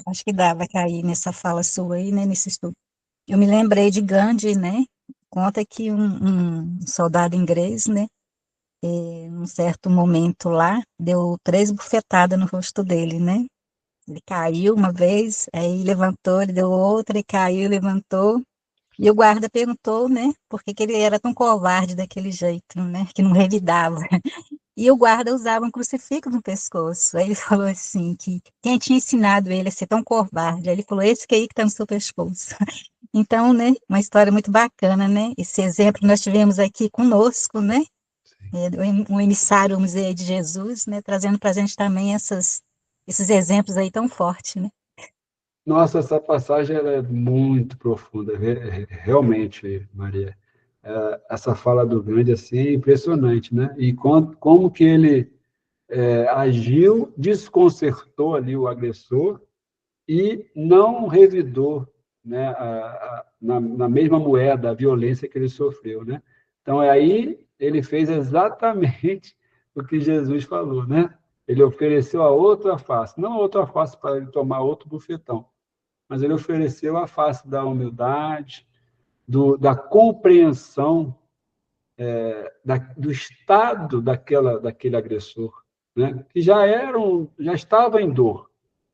acho que dava cair nessa fala sua aí, né, nesse estudo. Eu me lembrei de Gandhi, né? Conta que um soldado inglês, né, num certo momento lá, deu 3 bufetadas no rosto dele, né? Ele caiu uma vez, aí levantou, ele deu outra, e caiu, levantou. E o guarda perguntou, né, por que que ele era tão covarde daquele jeito, né, que não revidava. E o guarda usava um crucifixo no pescoço. Aí ele falou assim, que quem tinha ensinado ele a ser tão covarde? Aí ele falou, esse que aí que está no seu pescoço. Então, né, uma história muito bacana, né? Esse exemplo que nós tivemos aqui conosco, né? Um emissário, vamos dizer, de Jesus, né? Trazendo para a gente também esses exemplos aí tão fortes, né? Nossa, essa passagem ela é muito profunda, realmente, Maria. Essa fala do Gandhi assim, é impressionante, né? E como que ele agiu, desconcertou ali o agressor e não revidou, né, na mesma moeda a violência que ele sofreu, né? Então, aí ele fez exatamente o que Jesus falou, né? Ele ofereceu a outra face, não a outra face para ele tomar outro bufetão, mas ele ofereceu a face da humildade, da compreensão do estado daquele agressor, né? Que já estava em dor.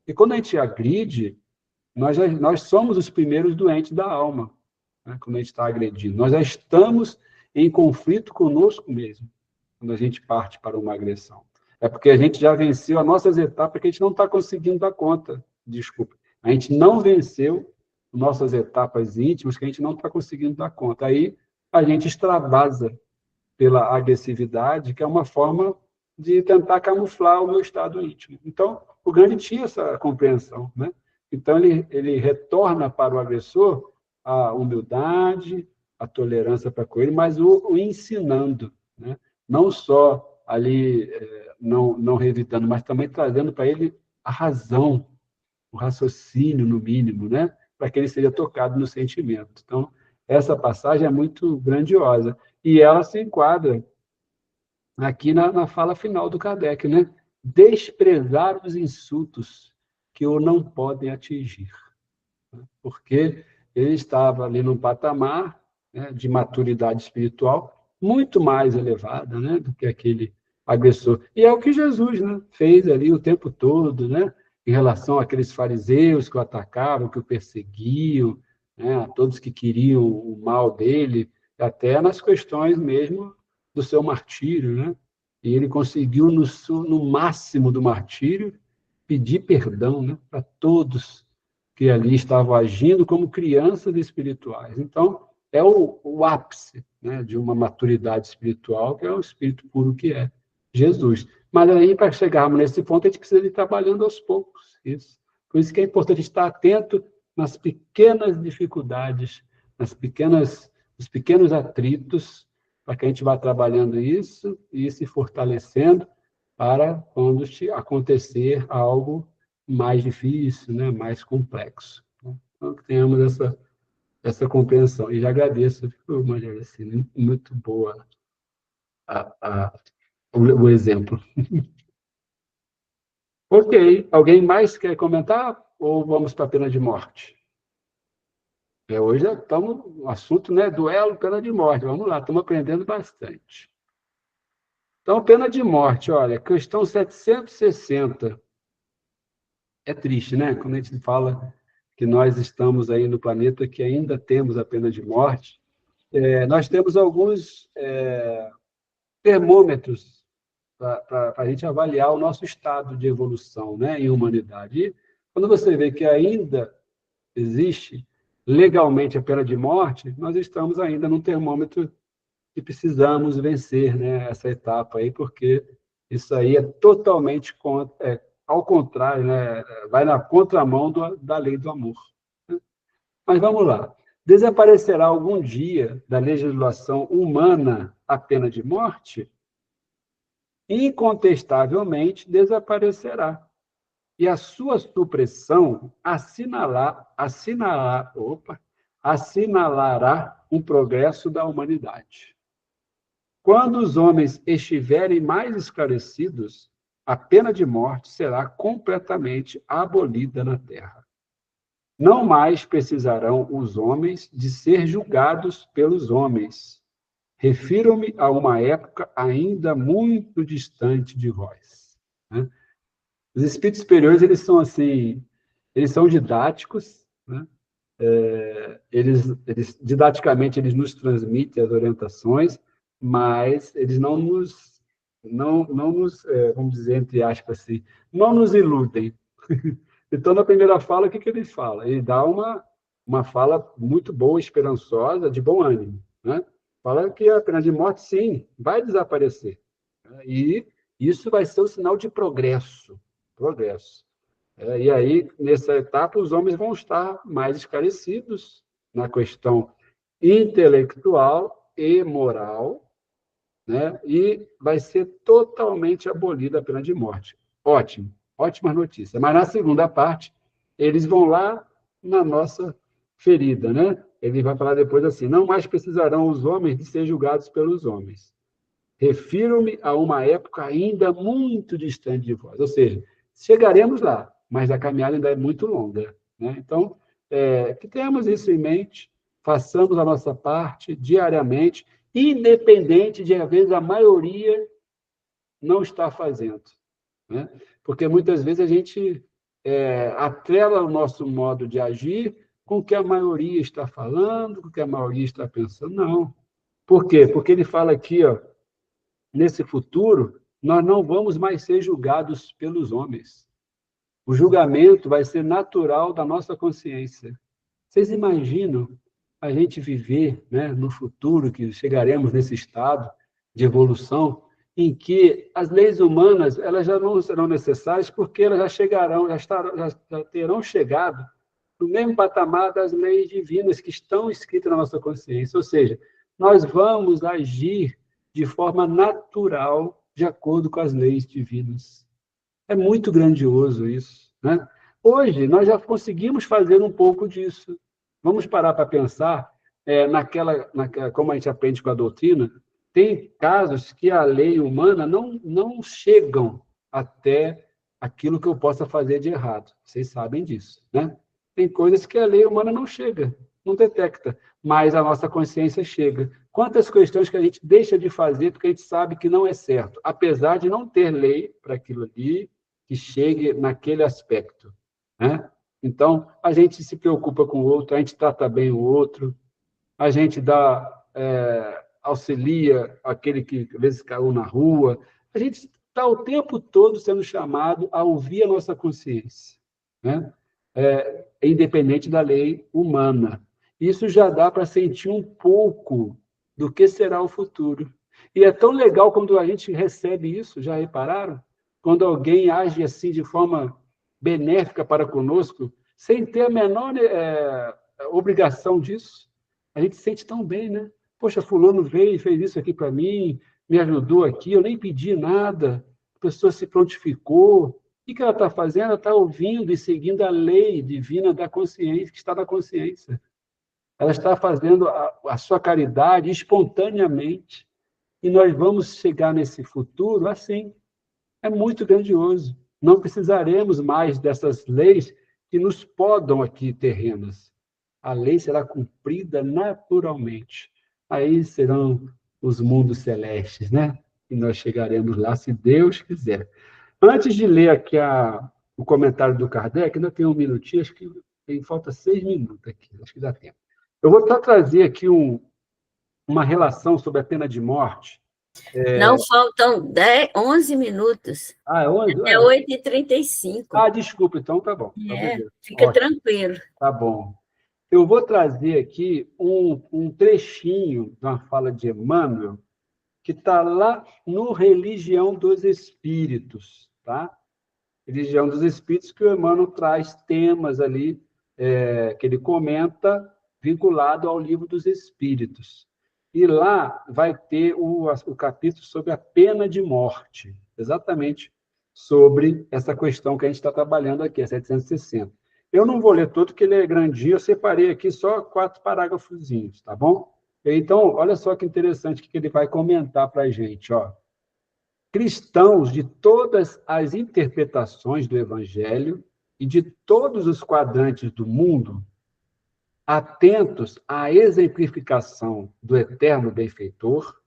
E quando a gente agride, nós somos os primeiros doentes da alma, né? Quando a gente está agredindo. Nós já estamos em conflito conosco mesmo, quando a gente parte para uma agressão. É porque a gente já venceu as nossas etapas que a gente não está conseguindo dar conta. Desculpa. A gente não venceu nossas etapas íntimas que a gente não está conseguindo dar conta. Aí a gente extravasa pela agressividade, que é uma forma de tentar camuflar o meu estado íntimo. Então, o Gandhi tinha essa compreensão, né? Então, ele retorna para o agressor a humildade, a tolerância para com ele, mas o ensinando, né? Não só ali não revidando, mas também trazendo para ele a razão, o raciocínio, no mínimo, né? Para que ele seja tocado no sentimento. Então, essa passagem é muito grandiosa. E ela se enquadra aqui na fala final do Kardec, né? Desprezar os insultos que o não podem atingir. Porque ele estava ali num patamar, né, de maturidade espiritual muito mais elevada, né, do que aquele agressor. E é o que Jesus, né, fez ali o tempo todo, né, em relação àqueles fariseus que o atacavam, que o perseguiam, né, a todos que queriam o mal dele, até nas questões mesmo do seu martírio, né? E ele conseguiu, no máximo do martírio, pedir perdão, né, para todos que ali estavam agindo como crianças espirituais. Então, é o ápice, né, de uma maturidade espiritual, que é o espírito puro que é Jesus. Mas aí, para chegarmos nesse ponto, a gente precisa ir trabalhando aos poucos. Isso. Por isso que é importante estar atento nas pequenas dificuldades, nos pequenos atritos, para que a gente vá trabalhando isso e se fortalecendo para quando acontecer algo mais difícil, né, mais complexo. Então, que tenhamos essa compreensão. E já agradeço, Maria, assim, muito boa o exemplo. Ok. Alguém mais quer comentar? Ou vamos para a pena de morte? Hoje estamos no assunto, né, duelo, pena de morte. Vamos lá, estamos aprendendo bastante. Então, pena de morte, olha, questão 760. É triste, né? Quando a gente fala que nós estamos aí no planeta que ainda temos a pena de morte, nós temos alguns termômetros para a gente avaliar o nosso estado de evolução, né, em humanidade. E quando você vê que ainda existe legalmente a pena de morte, nós estamos ainda num termômetro que precisamos vencer, né, essa etapa aí, porque isso aí é totalmente ao contrário, né, vai na contramão da lei do amor. Mas vamos lá. Desaparecerá algum dia da legislação humana a pena de morte? Incontestavelmente desaparecerá. E a sua supressão assinalará um progresso da humanidade. Quando os homens estiverem mais esclarecidos, a pena de morte será completamente abolida na Terra. Não mais precisarão os homens de ser julgados pelos homens. Refiro-me a uma época ainda muito distante de vós. Os espíritos superiores, eles são assim, eles são didáticos, né? Didaticamente, eles nos transmitem as orientações, mas eles não nos, vamos dizer, entre aspas assim, não nos iludem. Então, na primeira fala, o que ele fala? Ele dá uma fala muito boa, esperançosa, de bom ânimo, né? Fala que a pena de morte, sim, vai desaparecer. E isso vai ser um sinal de progresso. E aí, nessa etapa, os homens vão estar mais esclarecidos na questão intelectual e moral, né? E vai ser totalmente abolida a pena de morte. Ótimo, ótima notícia. Mas na segunda parte, eles vão lá na nossa ferida, né? Ele vai falar depois assim: não mais precisarão os homens de ser julgados pelos homens. Refiro-me a uma época ainda muito distante de vós. Ou seja, chegaremos lá, mas a caminhada ainda é muito longa, né? Então, que tenhamos isso em mente, façamos a nossa parte diariamente, independente de, às vezes, a maioria não estar fazendo, né? Porque muitas vezes a gente atrela o nosso modo de agir com o que a maioria está falando, com o que a maioria está pensando. Não. Por quê? Porque ele fala aqui, ó, nesse futuro, nós não vamos mais ser julgados pelos homens. O julgamento vai ser natural da nossa consciência. Vocês imaginam a gente viver, né, no futuro, que chegaremos nesse estado de evolução, em que as leis humanas elas já não serão necessárias, porque elas já terão chegado no mesmo patamar das leis divinas que estão escritas na nossa consciência. Ou seja, nós vamos agir de forma natural, de acordo com as leis divinas. É muito grandioso isso, né? Hoje, nós já conseguimos fazer um pouco disso. Vamos parar para pensar como a gente aprende com a doutrina, tem casos que a lei humana não chegam até aquilo que eu possa fazer de errado. Vocês sabem disso, né? Tem coisas que a lei humana não chega, não detecta, mas a nossa consciência chega. Quantas questões que a gente deixa de fazer porque a gente sabe que não é certo, apesar de não ter lei para aquilo ali que chegue naquele aspecto, né? Então, a gente se preocupa com o outro, a gente trata bem o outro, a gente auxilia aquele que às vezes caiu na rua. A gente está o tempo todo sendo chamado a ouvir a nossa consciência, né? Independente da lei humana. Isso já dá para sentir um pouco do que será o futuro. E é tão legal quando a gente recebe isso, já repararam? Quando alguém age assim de forma benéfica para conosco, sem ter a menor obrigação disso, a gente se sente tão bem, né? Poxa, fulano veio e fez isso aqui para mim, me ajudou aqui, eu nem pedi nada, a pessoa se prontificou. O que ela está fazendo? Ela está ouvindo e seguindo a lei divina da consciência, que está na consciência. Ela está fazendo a sua caridade espontaneamente. E nós vamos chegar nesse futuro assim. É muito grandioso. Não precisaremos mais dessas leis que nos podam aqui terrenas. A lei será cumprida naturalmente. Aí serão os mundos celestes, né? E nós chegaremos lá, se Deus quiser. Antes de ler aqui o comentário do Kardec, ainda tem um minutinho, acho que falta 6 minutos aqui, acho que dá tempo. Eu vou trazer aqui uma relação sobre a pena de morte. Não, faltam 11 minutos. É 11? É 8h35. Desculpa, então tá bom. Fica Ótimo. tranquilo. Tá bom. Eu vou trazer aqui um trechinho de uma fala de Emmanuel, que está lá no Religião dos Espíritos, tá? Religião dos Espíritos, que o Emmanuel traz temas ali, que ele comenta, vinculado ao Livro dos Espíritos. E lá vai ter o capítulo sobre a pena de morte, exatamente sobre essa questão que a gente está trabalhando aqui, a 760. Eu não vou ler todo, porque ele é grandinho, eu separei aqui só 4 parágrafozinhos, tá bom? Então, olha só que interessante que ele vai comentar para a gente, ó. Cristãos de todas as interpretações do Evangelho e de todos os quadrantes do mundo, atentos à exemplificação do eterno benfeitor,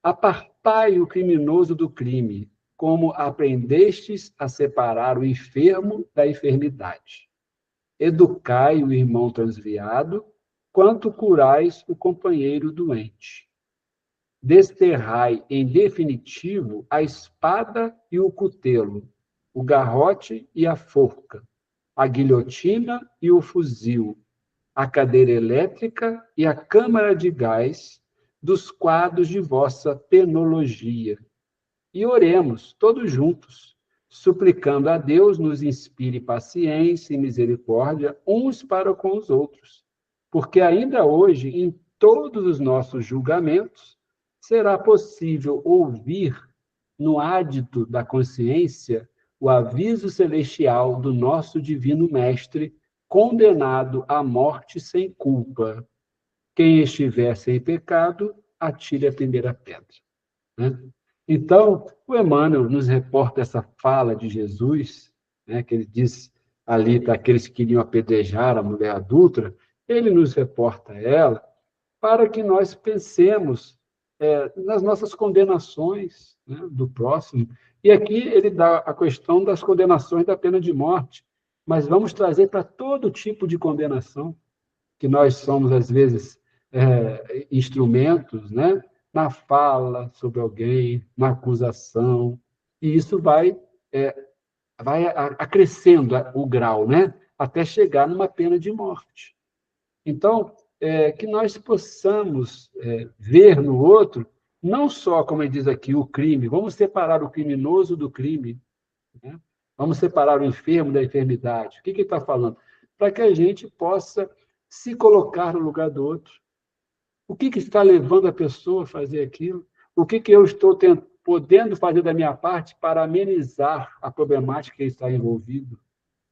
apartai o criminoso do crime, como aprendestes a separar o enfermo da enfermidade. Educai o irmão transviado, quanto curais o companheiro doente. Desterrai, em definitivo, a espada e o cutelo, o garrote e a forca, a guilhotina e o fuzil, a cadeira elétrica e a câmara de gás dos quadros de vossa penologia. E oremos, todos juntos, suplicando a Deus nos inspire paciência e misericórdia uns para com os outros, porque ainda hoje, em todos os nossos julgamentos, será possível ouvir, no ádito da consciência, o aviso celestial do nosso Divino Mestre, condenado à morte sem culpa. Quem estiver sem pecado, atire a primeira pedra. Né? Então, o Emmanuel nos reporta essa fala de Jesus, né, que ele diz ali para aqueles que queriam apedrejar a mulher adúltera, ele nos reporta ela para que nós pensemos nas nossas condenações, né, do próximo. E aqui ele dá a questão das condenações da pena de morte, mas vamos trazer para todo tipo de condenação, que nós somos, às vezes, instrumentos, né, na fala sobre alguém, na acusação, e isso vai acrescendo o grau, né, até chegar numa pena de morte. Então, que nós possamos ver no outro, não só, como ele diz aqui, o crime, vamos separar o criminoso do crime, né? Vamos separar o enfermo da enfermidade. O que ele está falando? para que a gente possa se colocar no lugar do outro. O que está levando a pessoa a fazer aquilo? O que eu estou podendo fazer da minha parte para amenizar a problemática que está envolvido,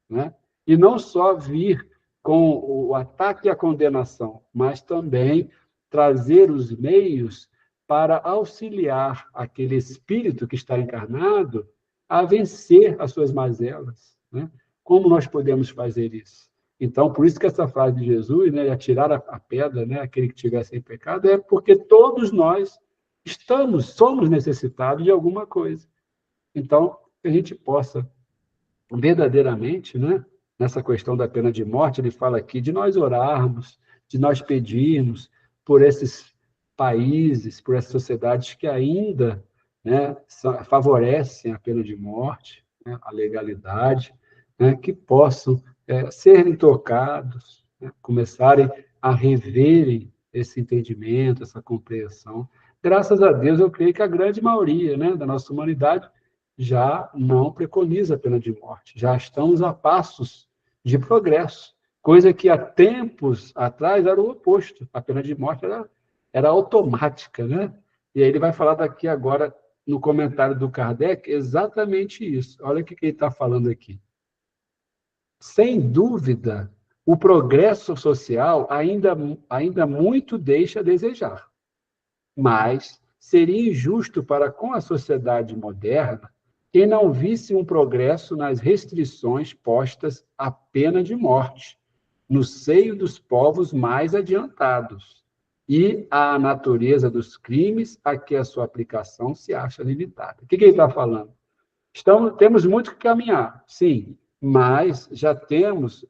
né? E não só vir com o ataque e a condenação, mas também trazer os meios para auxiliar aquele espírito que está encarnado a vencer as suas mazelas, né? Como nós podemos fazer isso? Então, por isso que essa frase de Jesus, né, atirar a pedra, né, aquele que tiver sem pecado, é porque todos nós somos necessitados de alguma coisa. Então, que a gente possa verdadeiramente, né, nessa questão da pena de morte, ele fala aqui de nós orarmos, de nós pedirmos por esses países, por essas sociedades que ainda, né, favorecem a pena de morte, né, a legalidade, né, que possam serem tocados, né, começarem a reverem esse entendimento, essa compreensão. Graças a Deus, eu creio que a grande maioria, né, da nossa humanidade já não preconiza a pena de morte. Já estamos a passos de progresso, coisa que há tempos atrás era o oposto. A pena de morte era automática, né? E aí ele vai falar daqui agora, no comentário do Kardec, exatamente isso. Olha o que ele está falando aqui. Sem dúvida, o progresso social ainda muito deixa a desejar, mas seria injusto para com a sociedade moderna quem não visse um progresso nas restrições postas à pena de morte, no seio dos povos mais adiantados, e à natureza dos crimes a que a sua aplicação se acha limitada. O que ele está falando? Temos muito que caminhar, sim, mas já temos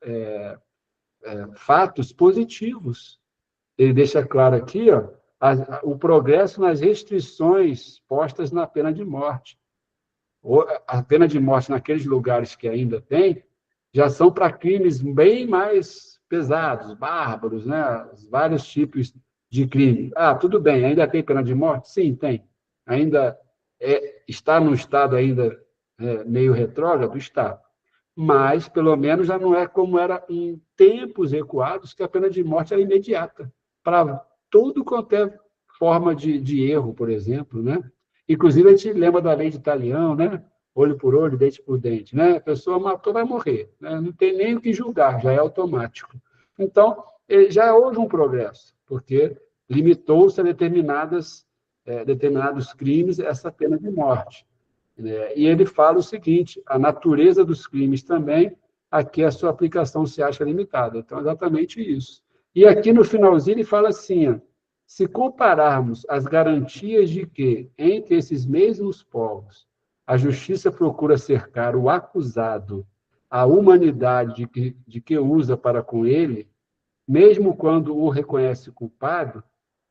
fatos positivos. Ele deixa claro aqui, ó, o progresso nas restrições postas na pena de morte. A pena de morte naqueles lugares que ainda tem, já são para crimes bem mais pesados, bárbaros, né? Vários tipos de crime. Tudo bem, ainda tem pena de morte? Sim, tem. Ainda está num estado ainda meio retrógrado? Está. Mas, pelo menos, já não é como era em tempos recuados, que a pena de morte era imediata, para tudo quanto é forma de erro, por exemplo, né? Inclusive, a gente lembra da lei de Talião, né? Olho por olho, dente por dente, né? A pessoa matou, vai morrer, né? Não tem nem o que julgar, já é automático. Então, já houve um progresso, porque limitou-se a determinados crimes essa pena de morte. E ele fala o seguinte, a natureza dos crimes também, aqui a sua aplicação se acha limitada. Então, é exatamente isso. E aqui no finalzinho ele fala assim, ó, se compararmos as garantias de que, entre esses mesmos povos, a justiça procura cercar o acusado, a humanidade de que usa para com ele, mesmo quando o reconhece culpado,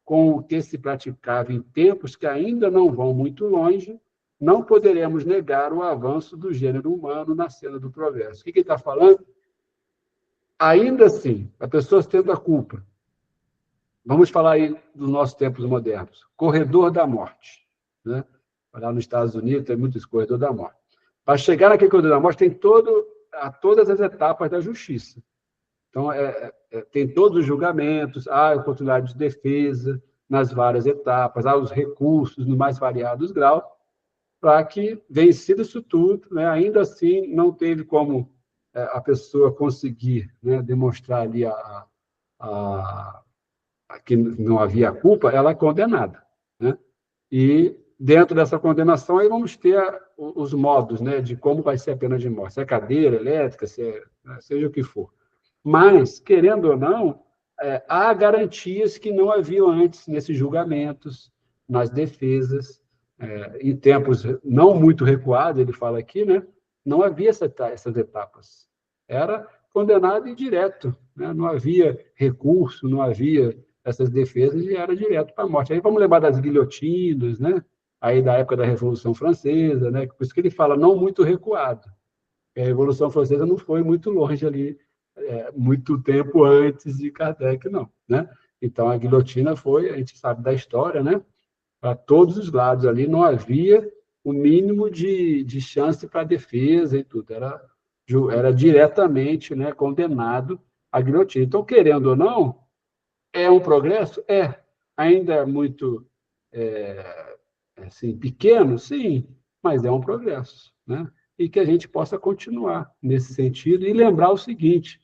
com o que se praticava em tempos que ainda não vão muito longe, não poderemos negar o avanço do gênero humano na cena do progresso. O que ele está falando? Ainda assim, a pessoa tendo a culpa. Vamos falar aí dos nossos tempos modernos. Corredor da morte, né? Lá nos Estados Unidos tem muitos corredores da morte. Para chegar naquele corredor da morte, tem todas as etapas da justiça. Então, tem todos os julgamentos, há a oportunidade de defesa nas várias etapas, há os recursos nos mais variados graus, para que, vencido isso tudo, né, ainda assim não teve como a pessoa conseguir, né, demonstrar ali que não havia culpa, ela é condenada, né? E dentro dessa condenação aí vamos ter os modos, né, de como vai ser a pena de morte, se é cadeira elétrica, seja o que for. Mas, querendo ou não, há garantias que não haviam antes nesses julgamentos, nas defesas, em tempos não muito recuados, ele fala aqui, né, não havia essas etapas. Era condenado e direto, né? Não havia recurso, não havia essas defesas e era direto para a morte. Aí vamos lembrar das guilhotinas, né? Aí da época da Revolução Francesa, né? Por isso que ele fala não muito recuado. A Revolução Francesa não foi muito longe ali, muito tempo antes de Kardec, não, né? Então a guilhotina foi, a gente sabe da história, né? Para todos os lados ali não havia o mínimo de chance para defesa e tudo. Era era diretamente, né, condenado à guilhotina. Então, querendo ou não, é um progresso? É. Ainda é muito assim, pequeno? Sim, mas é um progresso, né? E que a gente possa continuar nesse sentido e lembrar o seguinte: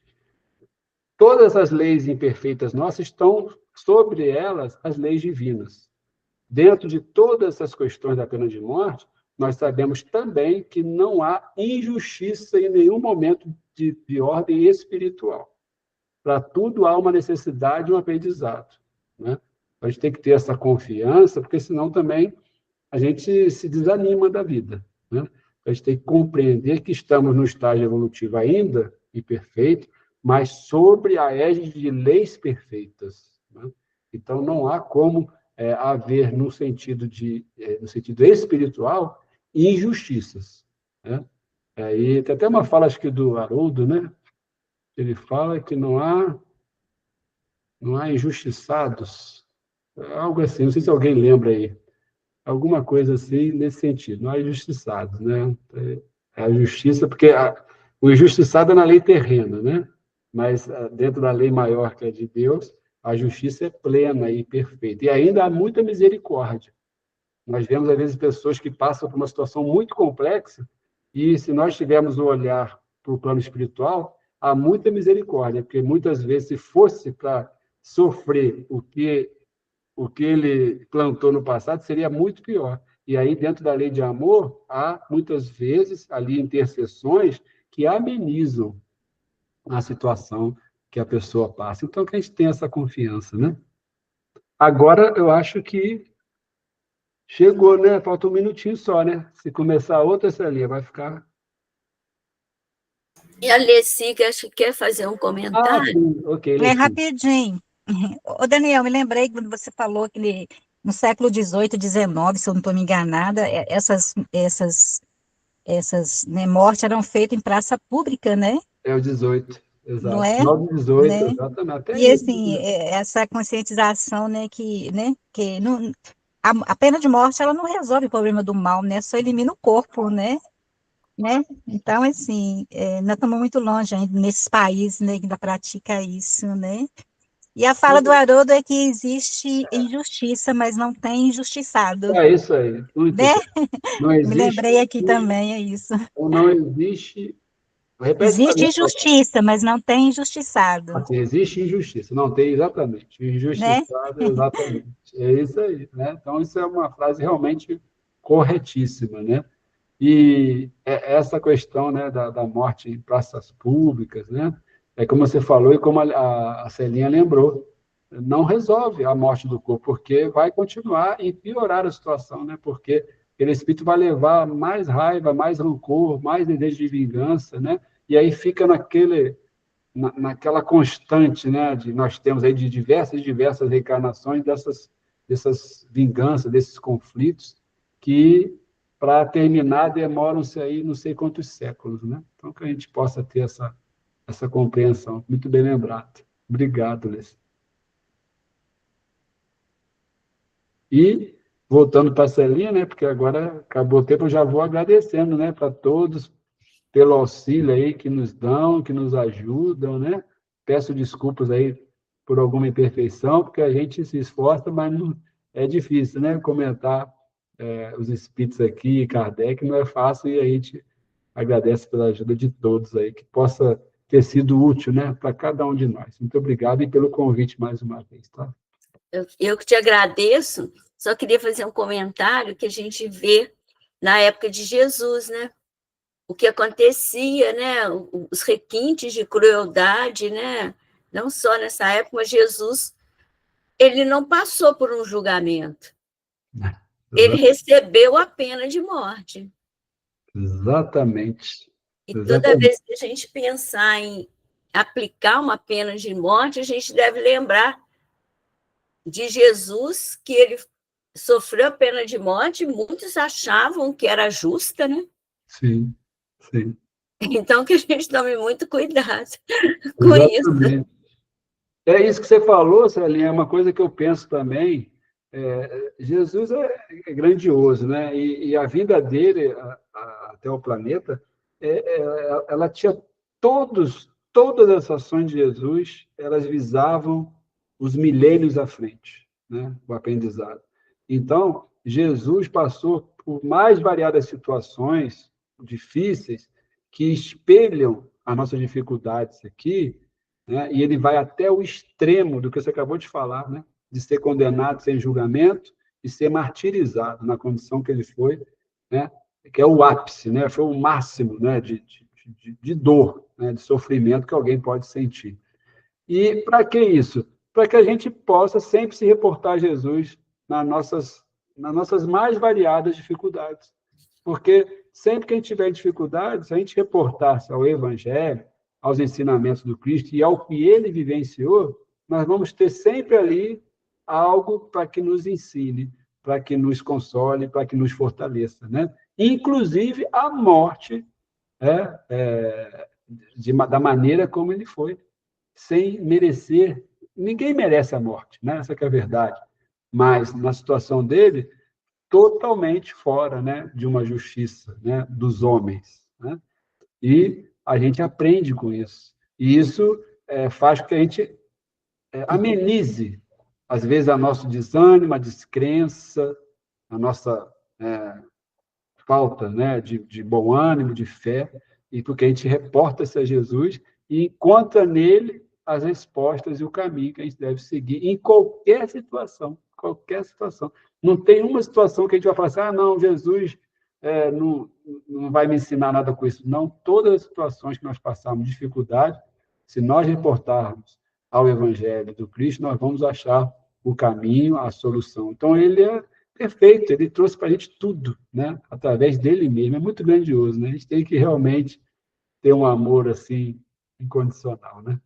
todas as leis imperfeitas nossas estão sobre elas as leis divinas. Dentro de todas essas questões da pena de morte, nós sabemos também que não há injustiça em nenhum momento de ordem espiritual. Para tudo há uma necessidade e um aprendizado, né? A gente tem que ter essa confiança, porque senão também a gente se desanima da vida, né? A gente tem que compreender que estamos no estágio evolutivo ainda imperfeito, mas sobre a égide de leis perfeitas, né? Então, não há como haver, no sentido espiritual, injustiças, né? Aí, tem até uma fala, acho que do Haroldo, né? Ele fala que não há injustiçados, algo assim, não sei se alguém lembra aí, alguma coisa assim nesse sentido, não há injustiçados, né? É a justiça, porque o injustiçado é na lei terrena, né? Mas dentro da lei maior que é de Deus, a justiça é plena e perfeita. E ainda há muita misericórdia. Nós vemos, às vezes, pessoas que passam por uma situação muito complexa, e se nós tivermos o olhar para o plano espiritual, há muita misericórdia, porque muitas vezes, se fosse para sofrer o que ele plantou no passado, seria muito pior. E aí, dentro da lei de amor, há, muitas vezes, ali intercessões que amenizam a situação que a pessoa passa. Então, que a gente tem essa confiança, né? Agora, eu acho que chegou, né? Falta um minutinho só, né? Se começar outra, Celinha, vai ficar... E a Leci, que acho que quer fazer um comentário. Sim. Ok, Leci. Rapidinho. Ô, Daniel, me lembrei quando você falou que no século XVIII, XIX, se eu não estou me enganada, essas né, mortes eram feitas em praça pública, né? É o 18, Não exato. é? 918, Né? exatamente. Até E isso. assim, essa conscientização, né, que não, a pena de morte ela não resolve o problema do mal, né? Só elimina o corpo, né? Então, assim, nós estamos muito longe ainda nesses países, né, que ainda pratica isso, né? E a fala do Haroldo é que existe injustiça, mas não tem injustiçado, É isso aí, muito né? bem. Não Me existe, lembrei aqui também, é isso. ou não existe... Repete para Existe mim. injustiça, mas não tem injustiçado, Assim, existe injustiça, não tem exatamente. né? Injustiçado, exatamente. É isso aí, né? Então, isso é uma frase realmente corretíssima, né? E essa questão, né, da morte em praças públicas, né? É como você falou e como a Celinha lembrou, não resolve a morte do corpo, porque vai continuar e piorar a situação, né? Porque aquele espírito vai levar mais raiva, mais rancor, mais desejo de vingança, né? E aí fica naquela constante, né, nós temos aí de diversas reencarnações dessas vinganças, desses conflitos, que, para terminar, demoram-se aí não sei quantos séculos, né? Então, que a gente possa ter essa compreensão. Muito bem lembrado. Obrigado, Lessa. E, voltando para a Celinha, né, porque agora acabou o tempo, eu já vou agradecendo, né, para todos, pelo auxílio aí que nos dão, que nos ajudam, né? Peço desculpas aí por alguma imperfeição, porque a gente se esforça, mas não, é difícil, né? Comentar os espíritos aqui, Kardec, não é fácil, e a gente agradece pela ajuda de todos aí, que possa ter sido útil, né, para cada um de nós. Muito obrigado e pelo convite mais uma vez, tá? Eu que te agradeço, só queria fazer um comentário que a gente vê na época de Jesus, né? O que acontecia, né? Os requintes de crueldade, né? Não só nessa época, mas Jesus, ele não passou por um julgamento. Ele recebeu a pena de morte. Exatamente. E toda vez que a gente pensar em aplicar uma pena de morte, a gente deve lembrar de Jesus, que ele sofreu a pena de morte, muitos achavam que era justa, né? Sim, sim. Então, que a gente tome muito cuidado com isso. Exatamente. É isso que você falou, Celinha, é uma coisa que eu penso também. Jesus é grandioso, né? E a vinda dele até o planeta ela tinha todas as ações de Jesus, elas visavam os milênios à frente, né? O aprendizado. Então, Jesus passou por mais variadas situações difíceis que espelham as nossas dificuldades aqui, né? E ele vai até o extremo do que você acabou de falar, né? De ser condenado sem julgamento e ser martirizado na condição que ele foi, né? Que é o ápice, né? Foi o máximo, né? De dor, né? De sofrimento que alguém pode sentir. E para que isso? Para que a gente possa sempre se reportar a Jesus nas nossas mais variadas dificuldades. Porque sempre que a gente tiver dificuldades, se a gente reportar-se ao Evangelho, aos ensinamentos do Cristo e ao que ele vivenciou, nós vamos ter sempre ali algo para que nos ensine, para que nos console, para que nos fortaleça, né? Inclusive a morte da maneira como ele foi, sem merecer. Ninguém merece a morte, né? Essa que é a verdade. Mas, na situação dele, totalmente fora, né, de uma justiça, né, dos homens, né? E a gente aprende com isso. E isso faz com que a gente amenize, às vezes, o nosso desânimo, a descrença, a nossa falta, né, de bom ânimo, de fé, e porque a gente reporta-se a Jesus e encontra nele as respostas e o caminho que a gente deve seguir em qualquer situação, qualquer situação. Não tem uma situação que a gente vai falar assim, não, Jesus não vai me ensinar nada com isso. Não, todas as situações que nós passamos dificuldade, se nós reportarmos ao Evangelho do Cristo, nós vamos achar o caminho, a solução. Então, ele é perfeito, ele trouxe para a gente tudo, né? Através dele mesmo. É muito grandioso, né? A gente tem que realmente ter um amor assim incondicional, né?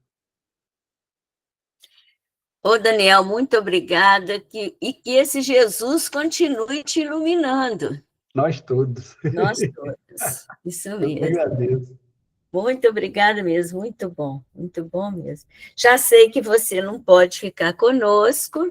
Ô, Daniel, muito obrigada, e que esse Jesus continue te iluminando. Nós todos. Nós todos, isso Eu mesmo. que agradeço. Muito obrigada mesmo, muito bom mesmo. Já sei que você não pode ficar conosco,